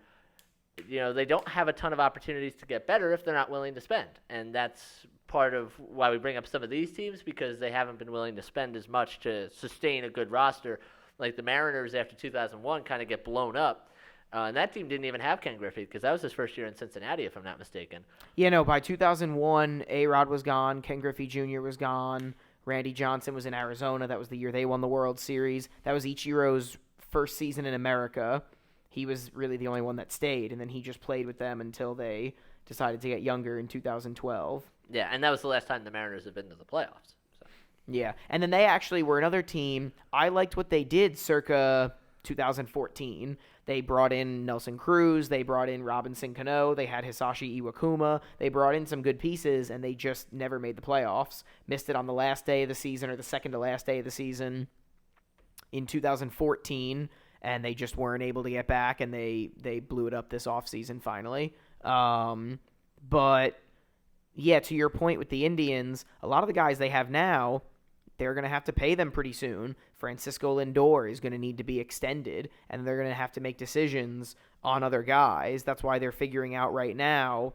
they don't have a ton of opportunities to get better if they're not willing to spend. And that's part of why we bring up some of these teams because they haven't been willing to spend as much to sustain a good roster. Like the Mariners after 2001 kind of get blown up. And that team didn't even have Ken Griffey because that was his first year in Cincinnati, if I'm not mistaken. By 2001, A-Rod was gone. Ken Griffey Jr. was gone. Randy Johnson was in Arizona. That was the year they won the World Series. That was Ichiro's first season in America. He was really the only one that stayed, and then he just played with them until they decided to get younger in 2012. Yeah, and that was the last time the Mariners had been to the playoffs. So. Yeah, and then they actually were another team. I liked what they did circa 2014. They brought in Nelson Cruz. They brought in Robinson Cano. They had Hisashi Iwakuma. They brought in some good pieces, and they just never made the playoffs. Missed it on the last day of the season or the second to last day of the season in 2014, and they just weren't able to get back, and they blew it up this offseason finally. But, yeah, to your point with the Indians, a lot of the guys they have now, they're going to have to pay them pretty soon. Francisco Lindor is going to need to be extended, and they're going to have to make decisions on other guys. That's why they're figuring out right now,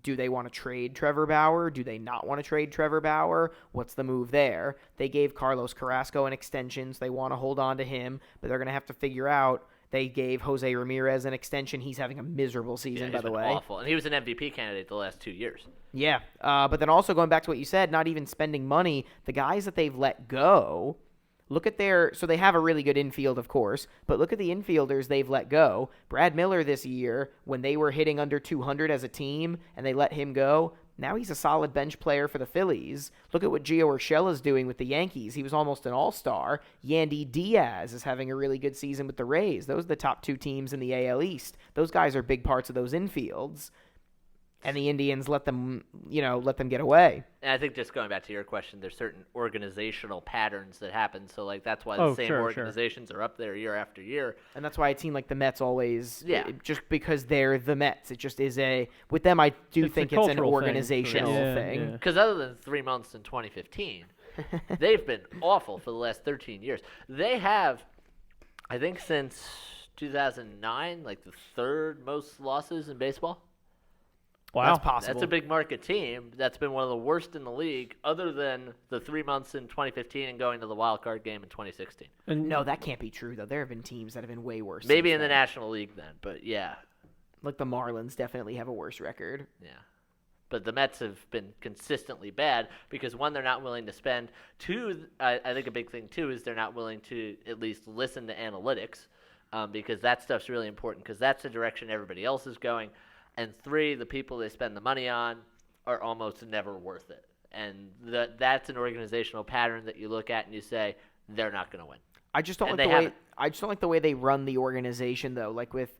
do they want to trade Trevor Bauer? Do they not want to trade Trevor Bauer? What's the move there? They gave Carlos Carrasco an extension, so they want to hold on to him, but they're going to have to figure out. They gave Jose Ramirez an extension. He's having a miserable season, by the way. Awful. And he was an MVP candidate the last 2 years. Yeah. But then also going back to what you said, not even spending money, the guys that they've let go, look at so they have a really good infield, of course, but look at the infielders they've let go. Brad Miller this year, when they were hitting under 200 as a team and they let him go, now he's a solid bench player for the Phillies. Look at what Gio Urshela's doing with the Yankees. He was almost an all-star. Yandy Diaz is having a really good season with the Rays. Those are the top 2 teams in the AL East. Those guys are big parts of those infields. And the Indians let them get away. And I think just going back to your question, there's certain organizational patterns that happen. So, like, that's why the same organizations are up there year after year. And that's why it seemed like the Mets always, just because they're the Mets. It just is with them, I think it's an organizational thing. Because other than 3 months in 2015, they've been awful for the last 13 years. They have, I think since 2009, like the 3rd most losses in baseball. Wow. That's possible. That's a big market team. That's been one of the worst in the league, other than the 3 months in 2015 and going to the wild card game in 2016. No, that can't be true, though. There have been teams that have been way worse. Maybe in the National League then, but yeah. Like the Marlins definitely have a worse record. Yeah. But the Mets have been consistently bad because, one, they're not willing to spend. Two, I think a big thing, too, is they're not willing to at least listen to analytics because that stuff's really important because that's the direction everybody else is going. And three, the people they spend the money on are almost never worth it. And that's an organizational pattern that you look at and you say, they're not going to win. I just don't like the way they run the organization, though, like with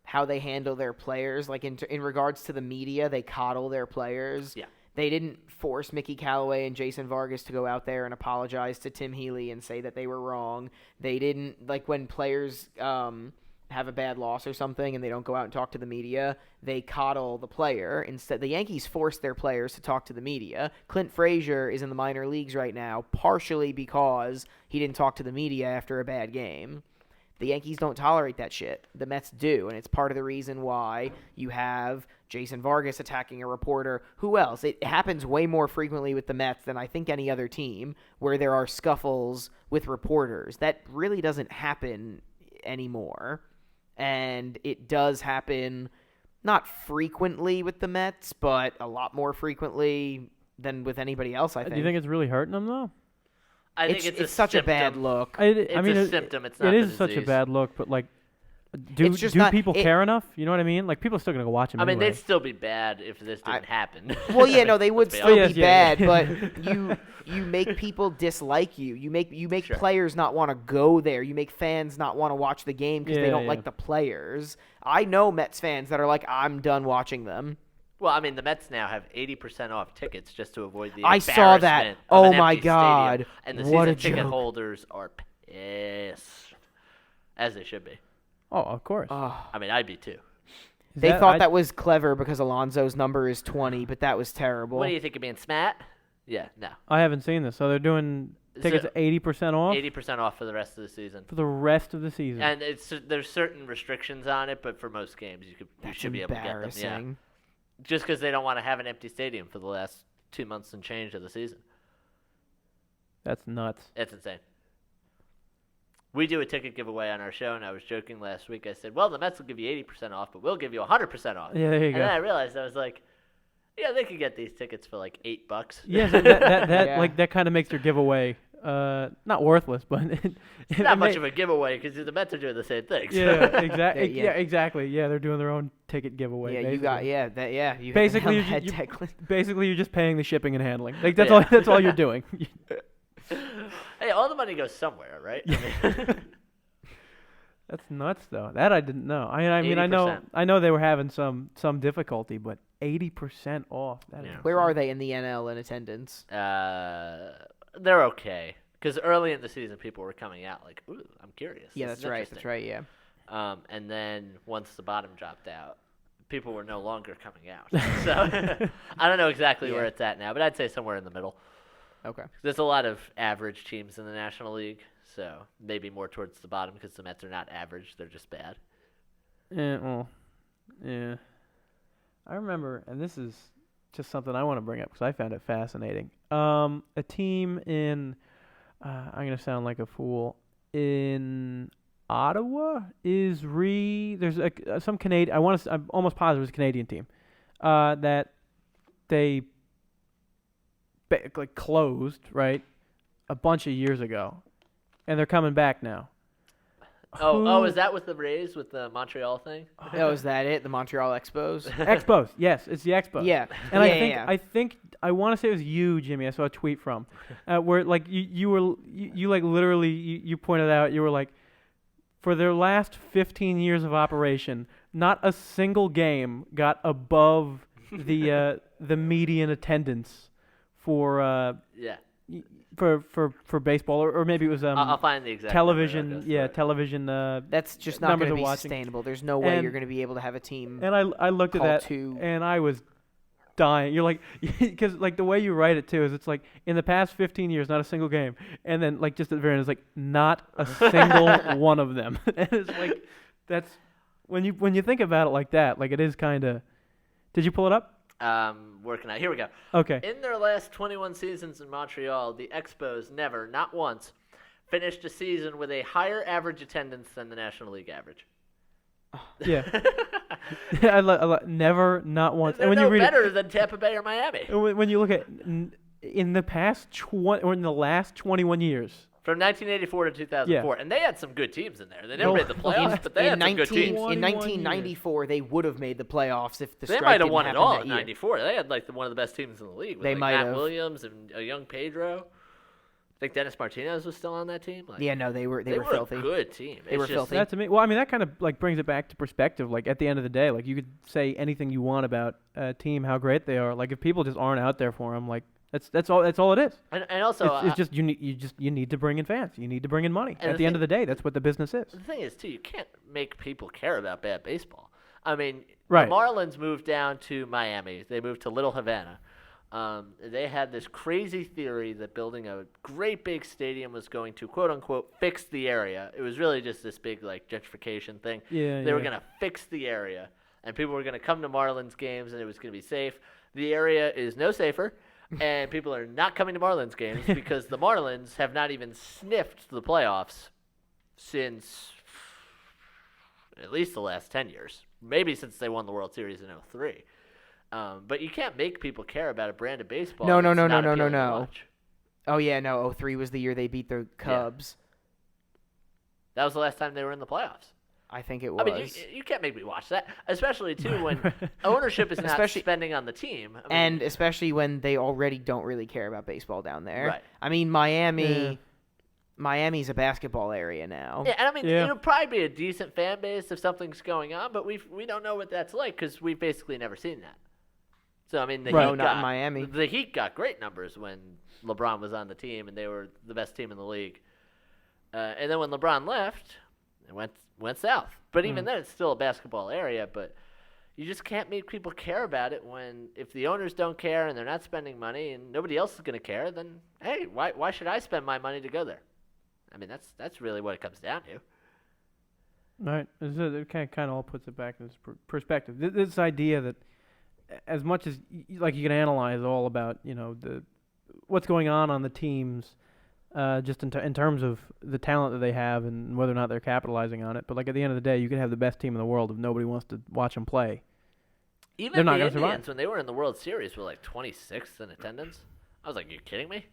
how they handle their players. Like in regards to the media, they coddle their players. Yeah. They didn't force Mickey Callaway and Jason Vargas to go out there and apologize to Tim Healy and say that they were wrong. They didn't, like when players have a bad loss or something and they don't go out and talk to the media, they coddle the player. Instead, the Yankees force their players to talk to the media. Clint Frazier is in the minor leagues right now, partially because he didn't talk to the media after a bad game. The Yankees don't tolerate that shit. The Mets do, and it's part of the reason why you have Jason Vargas attacking a reporter. Who else? It happens way more frequently with the Mets than I think any other team, where there are scuffles with reporters. That really doesn't happen anymore, and it does happen not frequently with the Mets, but a lot more frequently than with anybody else, I think. Do you think it's really hurting them, though? I think it's such symptom. a bad look. It's a symptom. It's not It the is such a disease. bad look, but like, do people care enough? You know what I mean? Like, people are still gonna go watch him. I mean, anyway. they'd still be bad if this didn't happen. Well, yeah, no, they would Let's be still honest. be bad, but you make people dislike you. You make Sure. players not want to go there. You make fans not want to watch the game because they don't like the players. I know Mets fans that are like, I'm done watching them. Well, I mean, the Mets now have 80% off tickets just to avoid the I saw that. embarrassment of Oh an my empty God. stadium. And the What season a ticket joke. holders are pissed, as they should be. Oh, of course. I mean, I'd be too. They thought that was clever because Alonso's number is 20, but that was terrible. What do you think of being smat? Yeah, no. I haven't seen this. So they're doing tickets 80% off 80% off for the rest of the season. for the rest of the season. And there's certain restrictions on it, but for most games you That's should be able to get them. Yeah. embarrassing. Just because they don't want to have an empty stadium for the last 2 months and change of the season. That's nuts. It's insane. We do a ticket giveaway on our show, and I was joking last week. I said, well, the Mets will give you 80% off, but we'll give you 100% off. Yeah, there you and go. then I realized, I was like, yeah, they could get these tickets for like $8. Yeah, so that Yeah. like that kind of makes their giveaway not worthless, but It's not much of a giveaway because the Mets are doing the same thing. so. Yeah, exactly. Yeah. Yeah, exactly. Yeah, they're doing their own ticket giveaway. Yeah, basically. you got you hit the Basically, nail on the you- head, Declan. Basically, you're just paying the shipping and handling. Like that's Yeah. all. That's all you're doing. Hey, all the money goes somewhere, right? I mean, That's nuts, though. That I didn't know. I mean, I 80%. know they were having some difficulty, but 80% off. That is Yeah. Where are they in the NL in attendance? they're okay. Because early in the season, people were coming out like, ooh, I'm curious. Yeah, This is that's right. That's interesting." right. Yeah. And then once the bottom dropped out, people were no longer coming out. So I don't know exactly where Yeah. it's at now, but I'd say somewhere in the middle. Okay. There's a lot of average teams in the National League, so maybe more towards the bottom because the Mets are not average; they're just bad. Yeah. Well. Yeah. I remember, and this is just something I want to bring up because I found it fascinating. A team in, I'm gonna sound like a fool, in Ottawa is there's some Canadian. I'm almost positive it's a Canadian team, that they like closed right a bunch of years ago, and they're coming back now. Oh, is that with the Rays with the Montreal thing? Oh, is that it? The Montreal Expos? Expos, yes, it's the Expos. Yeah. And Yeah, I think I want to say it was you, Jimmy. I saw a tweet from where like you like literally you pointed out, you were like, for their last 15 years of operation, not a single game got above the median attendance for Yeah. for baseball, or maybe it was I'll find the exact television. number. Yeah, television. That's just not numbers going to of be watching. sustainable. There's no way And- you're going to be able to have a team. And I looked at Call that two. and I was dying. You're like, because like the way you write it too is it's like in the past 15 years, not a single game, and then like just at the very end, it's like not a single one of them. And it's like that's when you think about it like that, like it is kind of. Did you pull it up? Working out. Here we go. Okay. In their last 21 seasons in Montreal, the Expos never, not once, finished a season with a higher average attendance than the National League average. Yeah. Never, not once. They're And when no you read better than Tampa Bay or Miami. when you look at in the past or in the last 21 years. From 1984 to 2004. Yeah. And they had some good teams in there. They never made the playoffs, but they had some good teams. In 1994, they would have made the playoffs if the They strike might have didn't won it happen all that in year. 94. They had like one of the best teams in the league. With They like might Matt have. Williams and a young Pedro. I think Dennis Martinez was still on that team. Like, Yeah, no, they were they were filthy. a good team. They were filthy. That to me, well, I mean, that kind of like brings it back to perspective. Like at the end of the day, like you could say anything you want about a team, how great they are. Like if people just aren't out there for them, like that's all it is. And also, It's just you need to bring in fans. You need to bring in money. And At the end of the day, that's what the business is. the thing is, too, you can't make people care about bad baseball. I mean, Right. the Marlins moved down to Miami. They moved to Little Havana. They had this crazy theory that building a great big stadium was going to, quote unquote, fix the area. It was really just this big like gentrification thing. Yeah, They were yeah. going to fix the area, and people were going to come to Marlins games, and it was going to be safe. The area is no safer, and people are not coming to Marlins games because the Marlins have not even sniffed the playoffs since at least the last 10 years. Maybe since they won the World Series in 2003. But you can't make people care about a brand of baseball. No. that's not appealing to No. watch. Oh yeah, no. 03 was the year they beat the Cubs. That was the last time they were in the playoffs. I think it was. I mean, you can't make me watch that, especially too when ownership is not Especially- spending on the team. I mean, and especially when they already don't really care about baseball down there. Right. I mean, Miami's a basketball area now. yeah, and I mean, Yeah. it'll probably be a decent fan base if something's going on, but we don't know what that's like because we've basically never seen that. So I mean, the Right. Heat No, not got, in Miami. The Heat got great numbers when LeBron was on the team, and they were the best team in the league. And then when LeBron left, it went south. But even then, it's still a basketball area. But you just can't make people care about it if the owners don't care and they're not spending money and nobody else is going to care. Then hey, why should I spend my money to go there? I mean, that's really what it comes down to. Right. It kind of all puts it back in this perspective. This idea that as much as like you can analyze all about what's going on the teams, just in terms of the talent that they have and whether or not they're capitalizing on it. But like at the end of the day, you could have the best team in the world if nobody wants to watch them play. Even They're not the gonna survive. Indians, when they were in the World Series, were like 26th in attendance. I was like, you kidding me?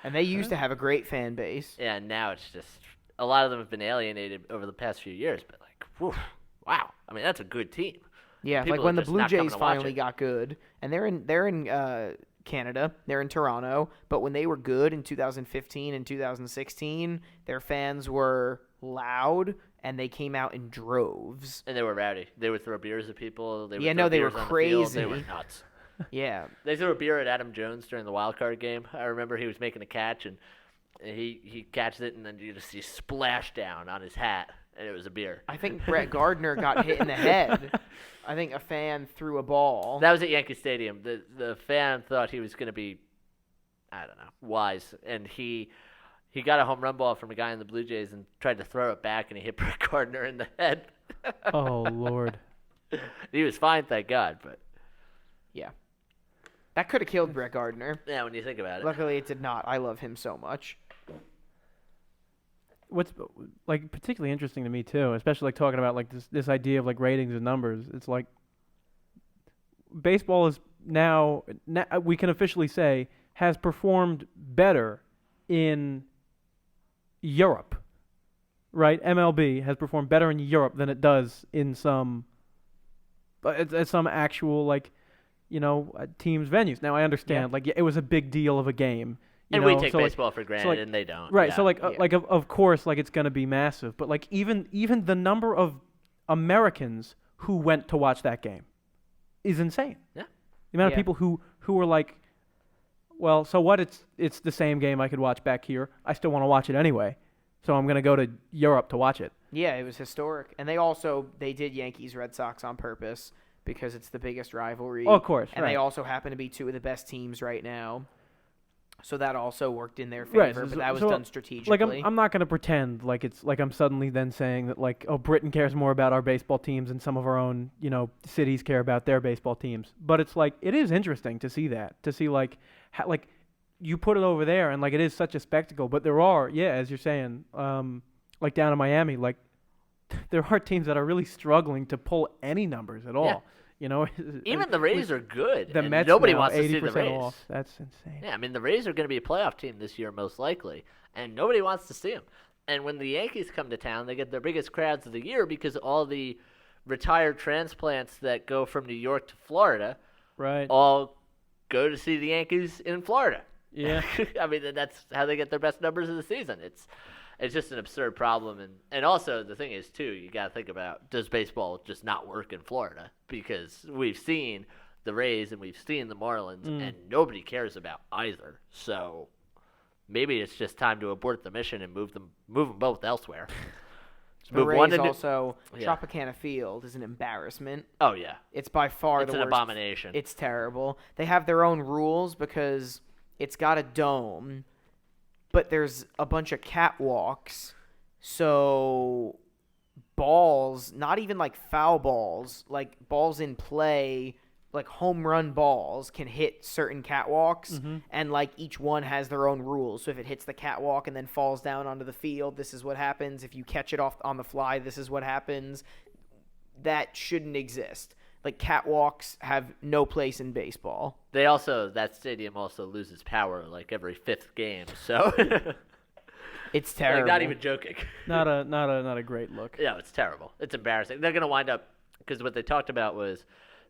And they used to have a great fan base. Yeah, now it's just a lot of them have been alienated over the past few years. But like, whew, wow, I mean that's a good team. Yeah, People like when are the just Blue not coming Jays to watch finally it. got good, and they're in Canada, they're in Toronto, but when they were good in 2015 and 2016, their fans were loud and they came out in droves. And they were rowdy. They would throw beers at people. They would Yeah, throw no, they were beers on the field. They were crazy. nuts. Yeah. They threw a beer at Adam Jones during the wild card game. I remember he was making a catch and he catches it and then you just see splashdown on his hat and it was a beer. I think Brett Gardner got hit in the head. I think a fan threw a ball. That was at Yankee Stadium. The fan thought he was going to be, I don't know, wise, and he got a home run ball from a guy in the Blue Jays and tried to throw it back, and he hit Brett Gardner in the head. Oh Lord. He was fine, thank God, but Yeah. That could have killed Brett Gardner. yeah, when you think about it. Luckily, it did not. I love him so much. What's like particularly interesting to me too, especially like talking about like this idea of like ratings and numbers. It's like baseball is now we can officially say has performed better in Europe, right? MLB has performed better in Europe than it does in some actual like teams venues. Now I understand like it was a big deal of a game. And we take baseball for granted, like, and they don't. Right. Yeah. So of course like it's going to be massive, but like even the number of Americans who went to watch that game is insane. Yeah. The amount of Yeah. people who were like, well, so what? It's the same game I could watch back here. I still want to watch it anyway, so I'm going to go to Europe to watch it. Yeah, it was historic. And they did Yankees Red Sox on purpose because it's the biggest rivalry. Oh, of course. And right. they also happen to be two of the best teams right now. So that also worked in their Right, favor, so- but that was so, done strategically. Like I'm not going to pretend like it's like I'm suddenly then saying that like Britain cares more about our baseball teams and some of our own cities care about their baseball teams. But it's like it is interesting to see like how, like you put it over there and like it is such a spectacle. But there are as you're saying like down in Miami like there are teams that are really struggling to pull any numbers at all. Yeah. You know, Even the Rays are good. The and Mets nobody now, wants to see 80% the Rays. off. That's insane. Yeah, I mean, the Rays are going to be a playoff team this year, most likely, and nobody wants to see them. And when the Yankees come to town, they get their biggest crowds of the year because all the retired transplants that go from New York to Florida Right. all go to see the Yankees in Florida. Yeah. I mean, that's how they get their best numbers of the season. It's just an absurd problem. And also, the thing is, too, you got to think about, does baseball just not work in Florida? Because we've seen the Rays and we've seen the Marlins, and nobody cares about either. So maybe it's just time to abort the mission and move them both elsewhere. The Rays also, Tropicana Field is an embarrassment. Oh, yeah. It's by far It's the an worst. abomination. It's terrible. They have their own rules because it's got a dome, but there's a bunch of catwalks. So balls, not even like foul balls, like balls in play, like home run balls can hit certain catwalks, and like each one has their own rules. So if it hits the catwalk and then falls down onto the field, this is what happens. If you catch it off on the fly, this is what happens. That shouldn't exist. Like, catwalks have no place in baseball. That stadium also loses power like every fifth game. So It's terrible. Like, not even joking. Not a great look. Yeah, it's terrible. It's embarrassing. They're going to wind up, because what they talked about was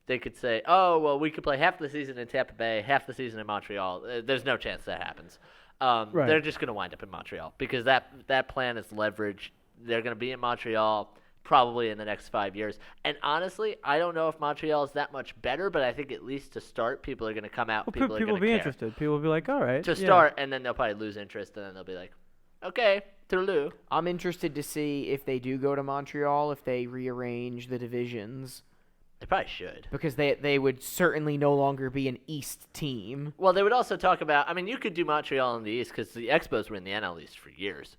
they could say, oh, well, we could play half the season in Tampa Bay, half the season in Montreal. There's no chance that happens. Right. They're just going to wind up in Montreal because that plan is leveraged. They're going to be in Montreal probably in the next 5 years. And honestly, I don't know if Montreal is that much better, but I think at least to start, people are going to come out. Well, people are will going to be care. interested. People will be like, all right. To start, and then they'll probably lose interest, and then they'll be like, okay, toodaloo. I'm interested to see if they do go to Montreal, if they rearrange the divisions. They probably should. Because they would certainly no longer be an East team. Well, they would also talk about, I mean, you could do Montreal in the East because the Expos were in the NL East for years.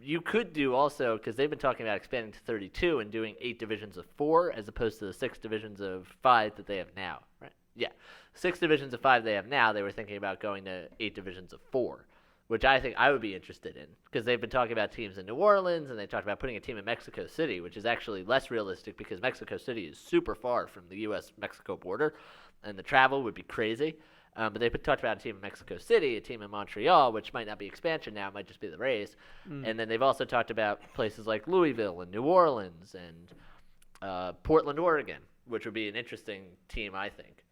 You could do also, because they've been talking about expanding to 32 and doing 8 divisions of 4 as opposed to the 6 divisions of 5 that they have now, right? Yeah. 6 divisions of 5 they have now, they were thinking about going to 8 divisions of 4, which I think I would be interested in because they've been talking about teams in New Orleans and they talked about putting a team in Mexico City, which is actually less realistic because Mexico City is super far from the U.S.-Mexico border and the travel would be crazy. But they talked about a team in Mexico City, a team in Montreal, which might not be expansion now, it might just be the Rays. And then they've also talked about places like Louisville and New Orleans and Portland, Oregon, which would be an interesting team, I think.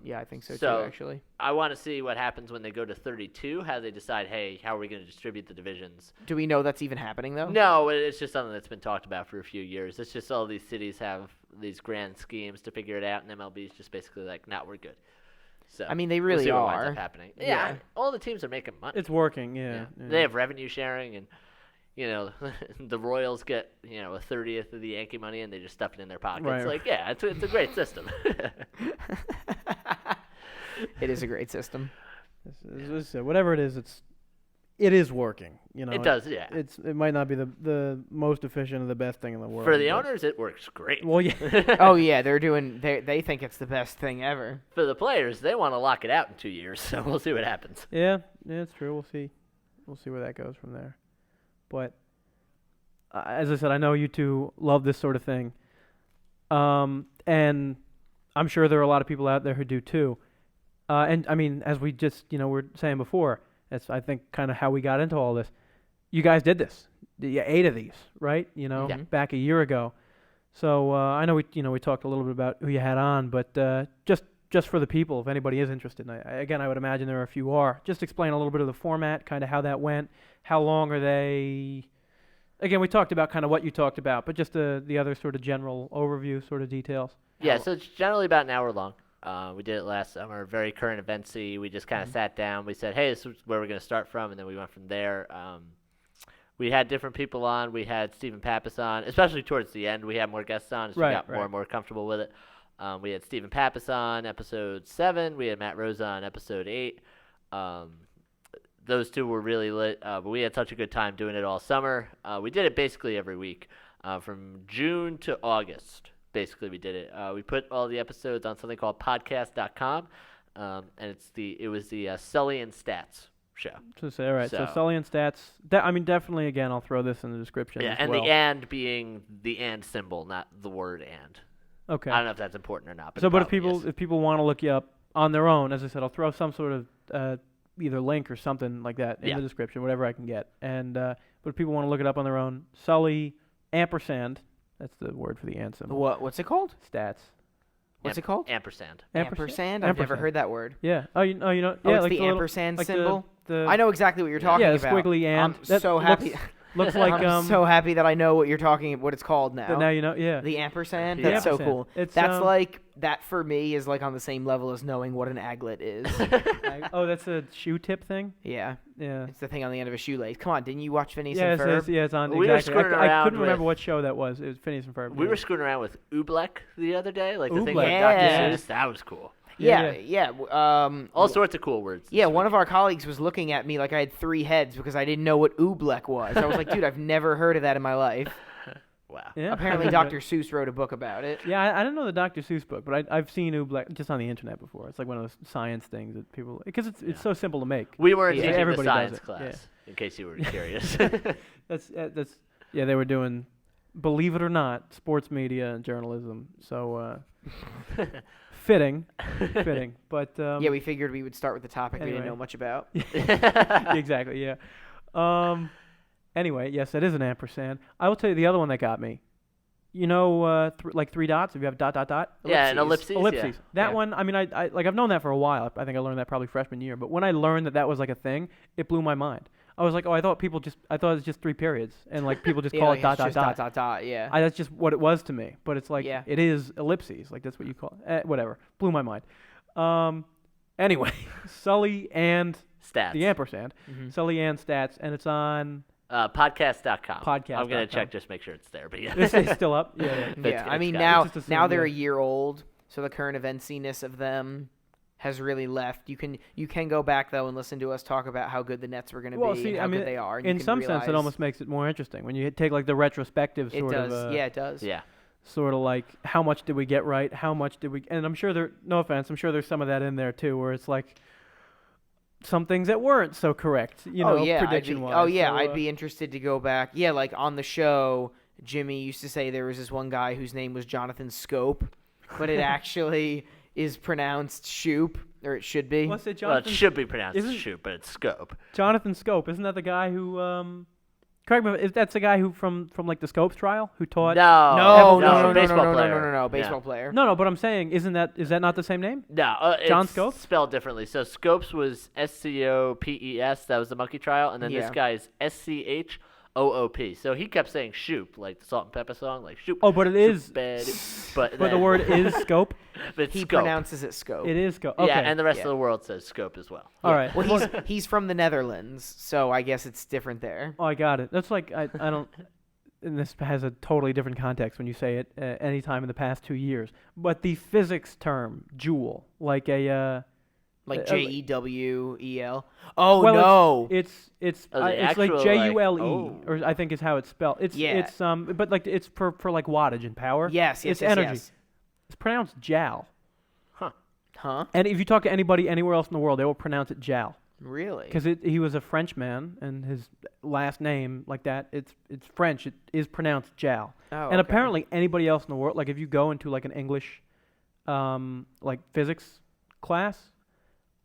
Yeah, I think so too, actually. I want to see what happens when they go to 32, how they decide, hey, how are we going to distribute the divisions? Do we know that's even happening, though? No, it's just something that's been talked about for a few years. It's just all these cities have these grand schemes to figure it out, and MLB is just basically like, no, we're good. So I mean, they really we'll see what are. winds up happening. Yeah. All the teams are making money. It's working, yeah. They have revenue sharing, and the Royals get a 30th of the Yankee money, and they just stuff it in their pockets. Right. Like, yeah, it's a great system. It is a great system. Whatever it is working. It does, yeah. It might not be the most efficient or the best thing in the world. For the owners, it works great. Well, yeah. Oh yeah, they think it's the best thing ever. For the players, they want to lock it out in 2 years, so we'll see what happens. Yeah, it's true. We'll see where that goes from there. But as I said, I know you two love this sort of thing, and I'm sure there are a lot of people out there who do too. And I mean, as we just were saying before, that's I think kind of how we got into all this. You guys did this, 8 of these, right? Back a year ago. So I know we talked a little bit about who you had on, but just for the people, if anybody is interested, and I would imagine there are a few are. Just explain a little bit of the format, kind of how that went. How long are they? Again, we talked about kind of what you talked about, but just the other sort of general overview, sort of details. Yeah, so it's generally about an hour long. We did it last summer, very current events-y. We just kind of sat down. We said, hey, this is where we're going to start from, and then we went from there. We had different people on. We had Stephen Pappas on, especially towards the end. We had more guests on as we got more and more comfortable with it. We had Stephen Pappas on episode 7. We had Matt Rosa on episode 8. Those two were really lit, but we had such a good time doing it all summer. We did it basically every week from June to August. Basically, we did it. We put all the episodes on something called podcast.com, and it was the Sully Stats show. So say, all right. So So- Sully and Stats. Definitely. Again, I'll throw this in the description. Yeah, as and well. the and being the and symbol, not the word and. Okay. I don't know if that's important or not. But So, it but probably if people want to look you up on their own, as I said, I'll throw some sort of either link or something like that in Yeah. the description, whatever I can get. And but if people want to look it up on their own, Sully ampersand. That's the word for the and symbol. What's it called? Stats. What's it called? ampersand. Ampersand? I've never Ampersand. heard that word. Yeah. Oh, you know. Oh, Yeah, it's like the little- ampersand like symbol? The I know exactly what you're talking yeah, about. squiggly and. I'm That so looks- happy. Looks like I'm so happy that I know what you're talking. What it's called now. that now you know. Yeah. The ampersand. Yeah. That's so Ampersand. cool. It's, That's like that for me is like on the same level as knowing what an aglet is. Oh, that's a shoe tip thing. Yeah, Yeah. it's the thing on the end of a shoelace. Come on, didn't you watch Phineas Yeah, and Ferb? it's on. We were exactly. screwing I around couldn't remember with- what show that was. It was Phineas and Ferb. We yeah. were screwing around with Oobleck the other day, like the thing Oobleck. with Yeah. Dr. Seuss. That was cool. Yeah. All sorts of cool words. Yeah, one of our colleagues was looking at me like I had 3 heads because I didn't know what oobleck was. I was like, dude, I've never heard of that in my life. Wow. Yeah. Apparently, Dr. Seuss wrote a book about it. Yeah, I didn't know the Dr. Seuss book, but I've seen Oobleck just on the internet before. It's like one of those science things that people because it's so simple to make. We weren't Yeah. taking Everybody the does science it, class, in case you were curious. That's yeah. They were doing, believe it or not, sports media and journalism. So fitting. But Yeah, we figured we would start with the topic we anyway. didn't know much about. exactly. Yeah. Anyway, yes, that is an ampersand. I will tell you the other one that got me. You know, like 3 dots. If you have dot dot dot. Yeah, an ellipses. Ellipses. That Yeah. one. I mean, I like I've known that for a while. I think I learned that probably freshman year. But when I learned that was like a thing, it blew my mind. I was like, oh, I thought it was just 3 periods, and like people just Yeah, call like, it dot it's dot just dot. dot dot. Yeah. That's just what it was to me. But it's like Yeah. it is ellipses. Like that's what you call it. Whatever. Blew my mind. Anyway, Sully and Stats. the ampersand. Mhm. Sully and Stats, and it's on. Podcast.com. Podcast.com. I'm going to check just make sure it's there. But yeah. This is still up. Yeah. Yeah, I it's mean got- it's just now assumed, they're a yeah. year old, so the current eventsiness of them has really left. You can go back though and listen to us talk about how good the Nets were going to Well, be see, and how I mean, good they are. And in you can some sense, it realize almost makes it more interesting when you take like the retrospective it sort does. of. Yeah, it does. Yeah. Sort of like how much did we get right? How much did we? And I'm sure no offense, I'm sure there's some of that in there too, where it's like some things that weren't so correct. You know, prediction wise. Oh yeah, So, I'd be interested to go back. Yeah, like on the show, Jimmy used to say there was this one guy whose name was Jonathan Scope, but it actually is pronounced Shoop, or it should be. What's it, Well, it Jonathan? should be pronounced isn't- shoot, but it's scope. Jonathan Scope, isn't that the guy who? Correct me. Is that's the guy who from like the Scopes trial who taught? No, baseball player. no, Yeah. baseball player. No, but I'm saying, is that not the same name? No, John it's Scopes? spelled differently. So Scopes was Scopes. That was the monkey trial, and then Yeah. this guy is Schoop. So he kept saying "shoop" like the Salt and Pepper song, like "shoop." Oh, but it is. bad, but But the word is Scope. it's He scope. pronounces it Scope. It is Scope. Okay. Yeah, and the rest Yeah. of the world says scope as well. All right. Well, he's from the Netherlands, so I guess it's different there. Oh, I got it. That's like I don't. And this has a totally different context when you say it any time in the past 2 years. But the physics term joule, like a Like Uh, JEWEL. Oh well, no! it's Oh, the it's like actual, like, JULE, oh. or I think is how it's spelled. It's Yeah. but like it's for like wattage and power. Yes, it's yes, energy. yes. It's pronounced joule. Huh? And if you talk to anybody anywhere else in the world, they will pronounce it joule. Really? Because he was a French man, and his last name, like that, it's French. It is pronounced joule. Oh, And okay. apparently, anybody else in the world, like if you go into like an English, like physics class,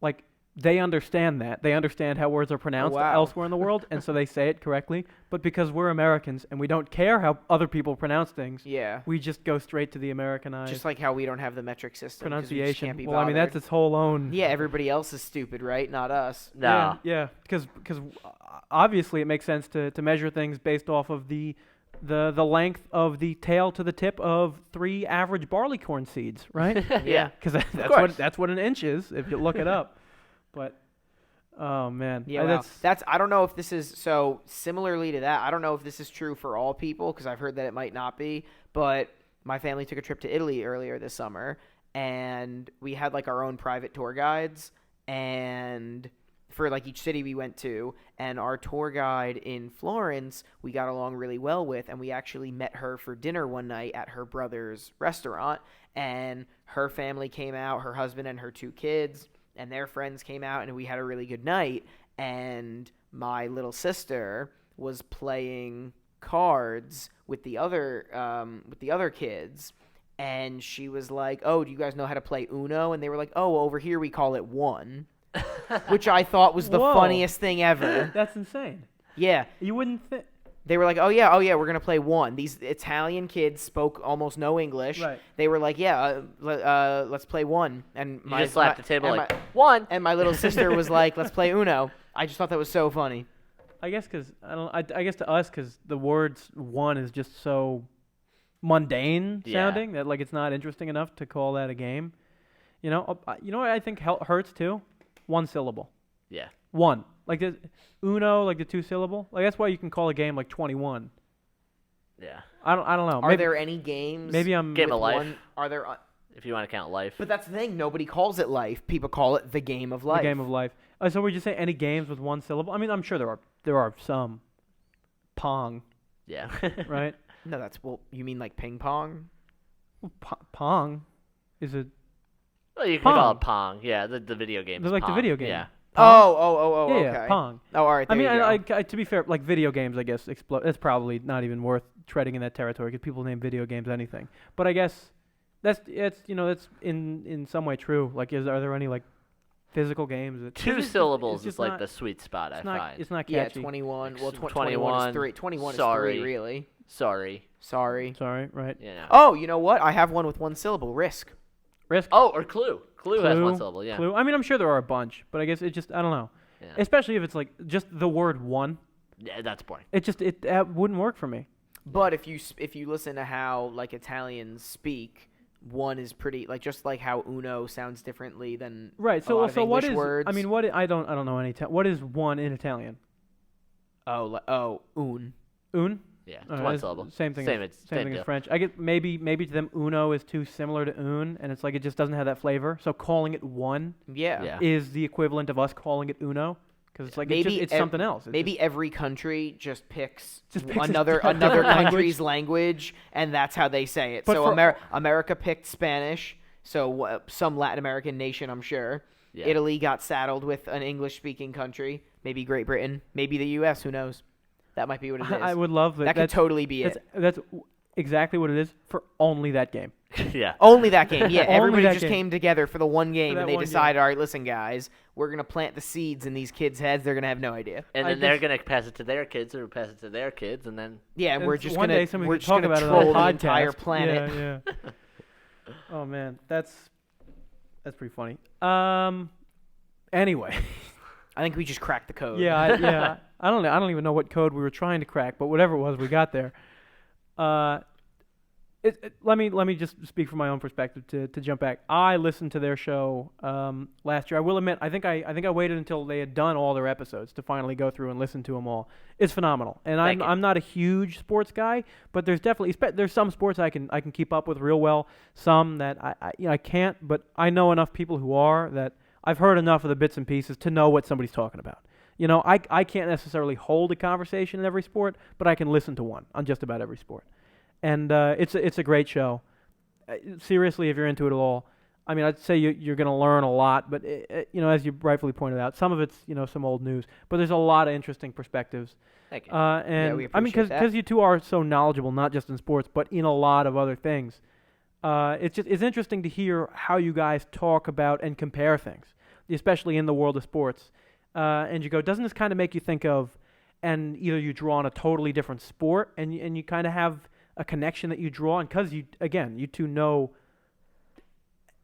like they understand that. They understand how words are pronounced wow. elsewhere in the world, and so they say it correctly. But because we're Americans and we don't care how other people pronounce things, Yeah. we just go straight to the Americanized Just like how we don't have the metric system. 'cause we just pronunciation. can't be Well, I mean, that's bothered. its whole own. Yeah, everybody else is stupid, right? Not us. No. Yeah, because obviously it makes sense to measure things based off of the length of the tail to the tip of 3 average barley corn seeds, right? Yeah. Because course. that's what an inch is if you look it up. But oh man, Yeah, wow. That's I don't know if this is so similarly to that. I don't know if this is true for all people because I've heard that it might not be. But my family took a trip to Italy earlier this summer, and we had like our own private tour guides, and for like each city we went to, and our tour guide in Florence we got along really well with, and we actually met her for dinner one night at her brother's restaurant, and her family came out, her husband and her 2 kids. And their friends came out, and we had a really good night. and my little sister was playing cards with the other kids, and she was like, "Oh, do you guys know how to play Uno?" And they were like, "Oh, over here we call it one," which I thought was the funniest thing ever. That's insane. Yeah, You wouldn't think. they were like, "Oh yeah, we're gonna play one." These Italian kids spoke almost no English. Right. They were like, "Yeah, let's play one." And You just slapped the table and like, my, one. and my little sister was like, "Let's play Uno." I just thought that was so funny. I guess because I guess to us, because the words "one" is just so mundane sounding that like it's not interesting enough to call that a game. You know what I think hurts too? One syllable. Yeah. One. Like the Uno, like the 2-syllable. Like that's why you can call a game like 21. Yeah. I don't know. Are there any games? Maybe I'm Game with of life. one- Are there? If you want to count life. But that's the thing. Nobody calls it life. People call it the game of life. the game of life. So would you say any games with one syllable? I mean, I'm sure there are some. Pong, Yeah. right? No, you mean like ping pong? Well, Pong is a Well, you can call it Pong. Yeah, the video game. They're like the Pong. video game. Yeah. Oh, yeah, okay. yeah, Pong. Oh, all right. I There mean, you go. to be fair, like video games, I guess that's probably not even worth treading in that territory because people name video games anything. But I guess that's in some way true. Like, are there any like physical games that 2 it's syllables just is like not- the sweet spot, I It's not. find. It's not Yeah, catchy. 21. Well, 21, 21 is 3. 21 sorry. is 3, really. Sorry. Sorry. Sorry, right? You know. Oh, you know what? I have one with one syllable. Risk. Risk. Oh, or Clue. Clue has one syllable, yeah. Clue. I mean, I'm sure there are a bunch, but I guess it just I don't know. Yeah. Especially if it's like just the word one. Yeah, that's boring. That wouldn't work for me. But if you listen to how like Italians speak, one is pretty like just like how Uno sounds differently than Right. a So lot of what English is? words. I mean, I don't know any. What is one in Italian? Un. Un. Yeah, it's Alright, one it's syllable. Same thing. Same as, as- same same thing as deal. French. I get maybe to them Uno is too similar to un, and it's like it just doesn't have that flavor. So calling it one Yeah. Yeah. is the equivalent of us calling it Uno, because it's like Maybe it's ev- something else. It's Maybe every country just picks Just picks another a another language. country's language, and that's how they say it. But So for- America picked Spanish. So some Latin American nation, I'm sure. Yeah. Italy got saddled with an English-speaking country. Maybe Great Britain. Maybe the U.S. Who knows? That might be what it is. I would love that. that could totally be it. That's exactly what it is for only that game. Yeah. Only that game. Yeah, Only everybody that just game. came together for the one game, that and they one decided, all right, listen, guys, we're going to plant the seeds in these kids' heads. They're going to have no idea. And I then they're just- going to pass it to their kids, or pass it to their kids, and then Yeah, and we're It's just one going day to somebody we're could just talk going about to it on troll the the entire podcast. planet. Yeah, yeah. Oh man, that's pretty funny. Anyway, I think we just cracked the code. yeah. I don't even know what code we were trying to crack, but whatever it was, we got there. Let me just speak from my own perspective to jump back. I listened to their show last year. I will admit, I think I waited until they had done all their episodes to finally go through and listen to them all. It's phenomenal, and Thank you. I'm not a huge sports guy, but there's definitely there's some sports I can keep up with real well. Some that I can't, but I know enough people who are that I've heard enough of the bits and pieces to know what somebody's talking about. You know, I can't necessarily hold a conversation in every sport, but I can listen to one on just about every sport. And it's a great show. Seriously, if you're into it at all, I mean, I'd say you're going to learn a lot. But as you rightfully pointed out, some of it's some old news, but there's a lot of interesting perspectives. thank you. And we I mean, appreciate that. because you two are so knowledgeable, not just in sports, but in a lot of other things. It's interesting to hear how you guys talk about and compare things, especially in the world of sports. And you go, doesn't this kind of make you think of, and either you draw on a totally different sport, and you kind of have a connection that you draw, and because you two know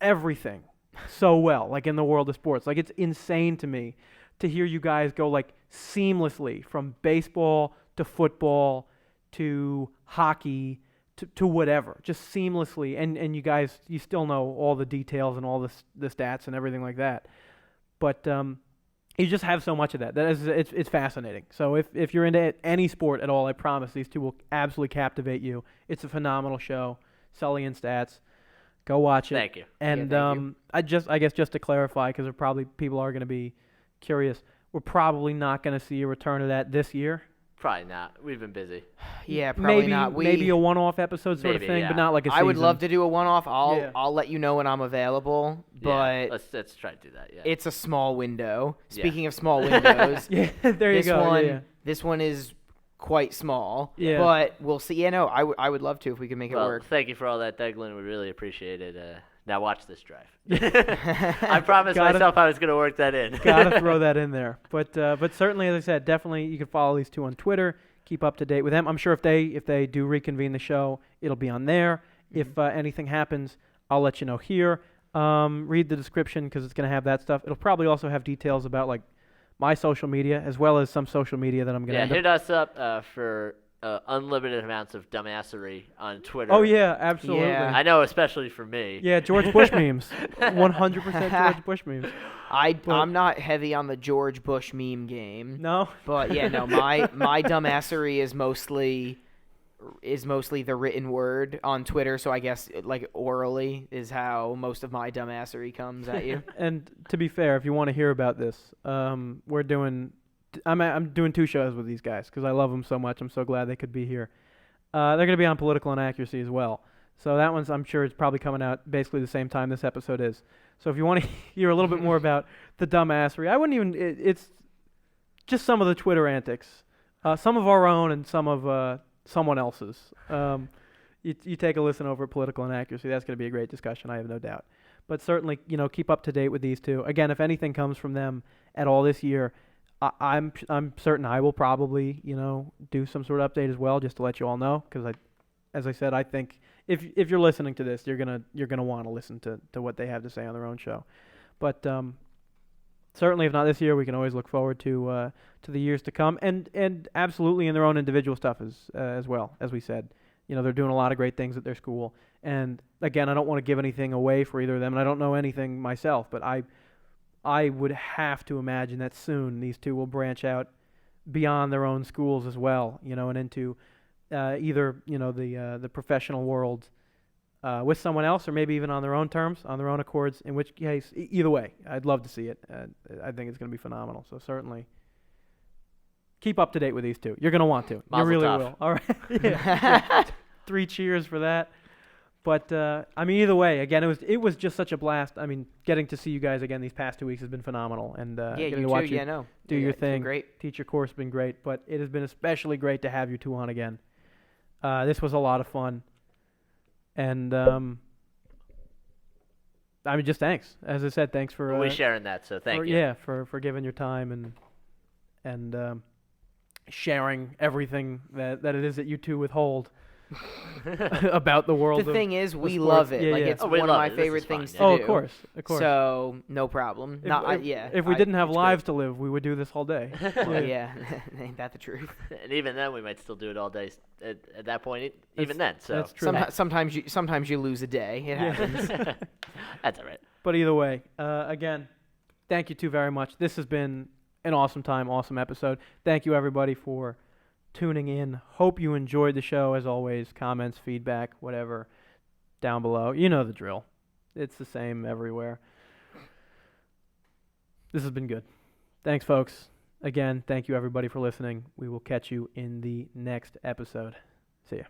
everything so well, like in the world of sports. Like, it's insane to me to hear you guys go like seamlessly from baseball to football to hockey to whatever, just seamlessly, and you still know all the details and all the stats and everything like that. But you just have so much of that. It's fascinating. So if you're into any sport at all, I promise these two will absolutely captivate you. It's a phenomenal show. Sully Stats. Go watch it. Thank you. And thank you. I guess just to clarify, because people are going to be curious, we're probably not going to see a return of that this year. Probably not. We've been busy. Yeah, probably not. Maybe a one-off episode sort of Maybe, thing, yeah. but not like a season. I would love to do a one-off. Yeah. I'll let you know when I'm available, but let's try to do that. Yeah. it's a small window. Yeah. Speaking of small windows, Yeah, there you this go. one Yeah. this one is quite small. Yeah. But we'll see. Yeah, no, I would love to if we could make it Well, work. thank you for all that, Deaglan. We really appreciate it. Now watch this drive. I promised myself I was going to work that in. Gotta throw that in there. But certainly, as I said, definitely you can follow these two on Twitter. Keep up to date with them. I'm sure if they do reconvene the show, it'll be on there. If anything happens, I'll let you know here. Read the description because it's going to have that stuff. It'll probably also have details about like my social media as well as some social media that I'm going to hit us up for unlimited amounts of dumbassery on Twitter. Oh, yeah, absolutely. Yeah. I know, especially for me. Yeah, George Bush memes. 100% George Bush memes. I'm not heavy on the George Bush meme game. No? But yeah, no, my dumbassery is mostly the written word on Twitter, so I guess like orally is how most of my dumbassery comes at you. And to be fair, if you want to hear about this, I'm doing two shows with these guys because I love them so much. I'm so glad they could be here. They're going to be on Political Inaccuracy as well. So that one's, I'm sure, it's probably coming out basically the same time this episode is. So if you want to hear a little bit more about the dumbassery, I wouldn't even. It's just some of the Twitter antics, some of our own and some of someone else's. You take a listen over at Political Inaccuracy. That's going to be a great discussion, I have no doubt. But certainly, keep up to date with these two. Again, if anything comes from them at all this year, I'm certain I will probably do some sort of update as well, just to let you all know. Because as I said, I think if you're listening to this, you're gonna want to listen to what they have to say on their own show. But certainly, if not this year, we can always look forward to the years to come, and absolutely in their own individual stuff as well. As we said, they're doing a lot of great things at their school. And again, I don't want to give anything away for either of them, and I don't know anything myself, but I would have to imagine that soon these two will branch out beyond their own schools as well, and into either the professional world with someone else, or maybe even on their own terms, on their own accords. In which case, either way, I'd love to see it. I think it's going to be phenomenal. So certainly, keep up to date with these two. You're going to want to. Mazel You really tov. will. All right. Yeah. 3 cheers for that. But either way, again, it was just such a blast. Getting to see you guys again these past 2 weeks has been phenomenal, and Yeah, getting you to watch too. you Yeah, no. do Yeah, your it's been thing, great. teach your course has been great. But it has been especially great to have you two on again. This was a lot of fun, and just thanks. As I said, thanks for We're sharing that, so thank you. Yeah, for giving your time and sharing everything that it is that you two withhold about the world. The thing is, we sports. love it. Yeah, like yeah. it's Oh, we one of love my it. This is favorite fun, things yeah. to Oh, do. of course. So no problem. If we didn't have lives to live, we would do this all day. Well, yeah, ain't that the truth? And even then, we might still do it all day at that point. Even then, so that's true. Sometimes you lose a day. It happens. that's all right. But either way, again, thank you two very much. This has been an awesome time, awesome episode. Thank you, everybody, for tuning in. Hope you enjoyed the show. As always, comments, feedback, whatever, down below. You know the drill. It's the same everywhere. This has been good. Thanks, folks. Again, thank you, everybody, for listening. We will catch you in the next episode. See ya.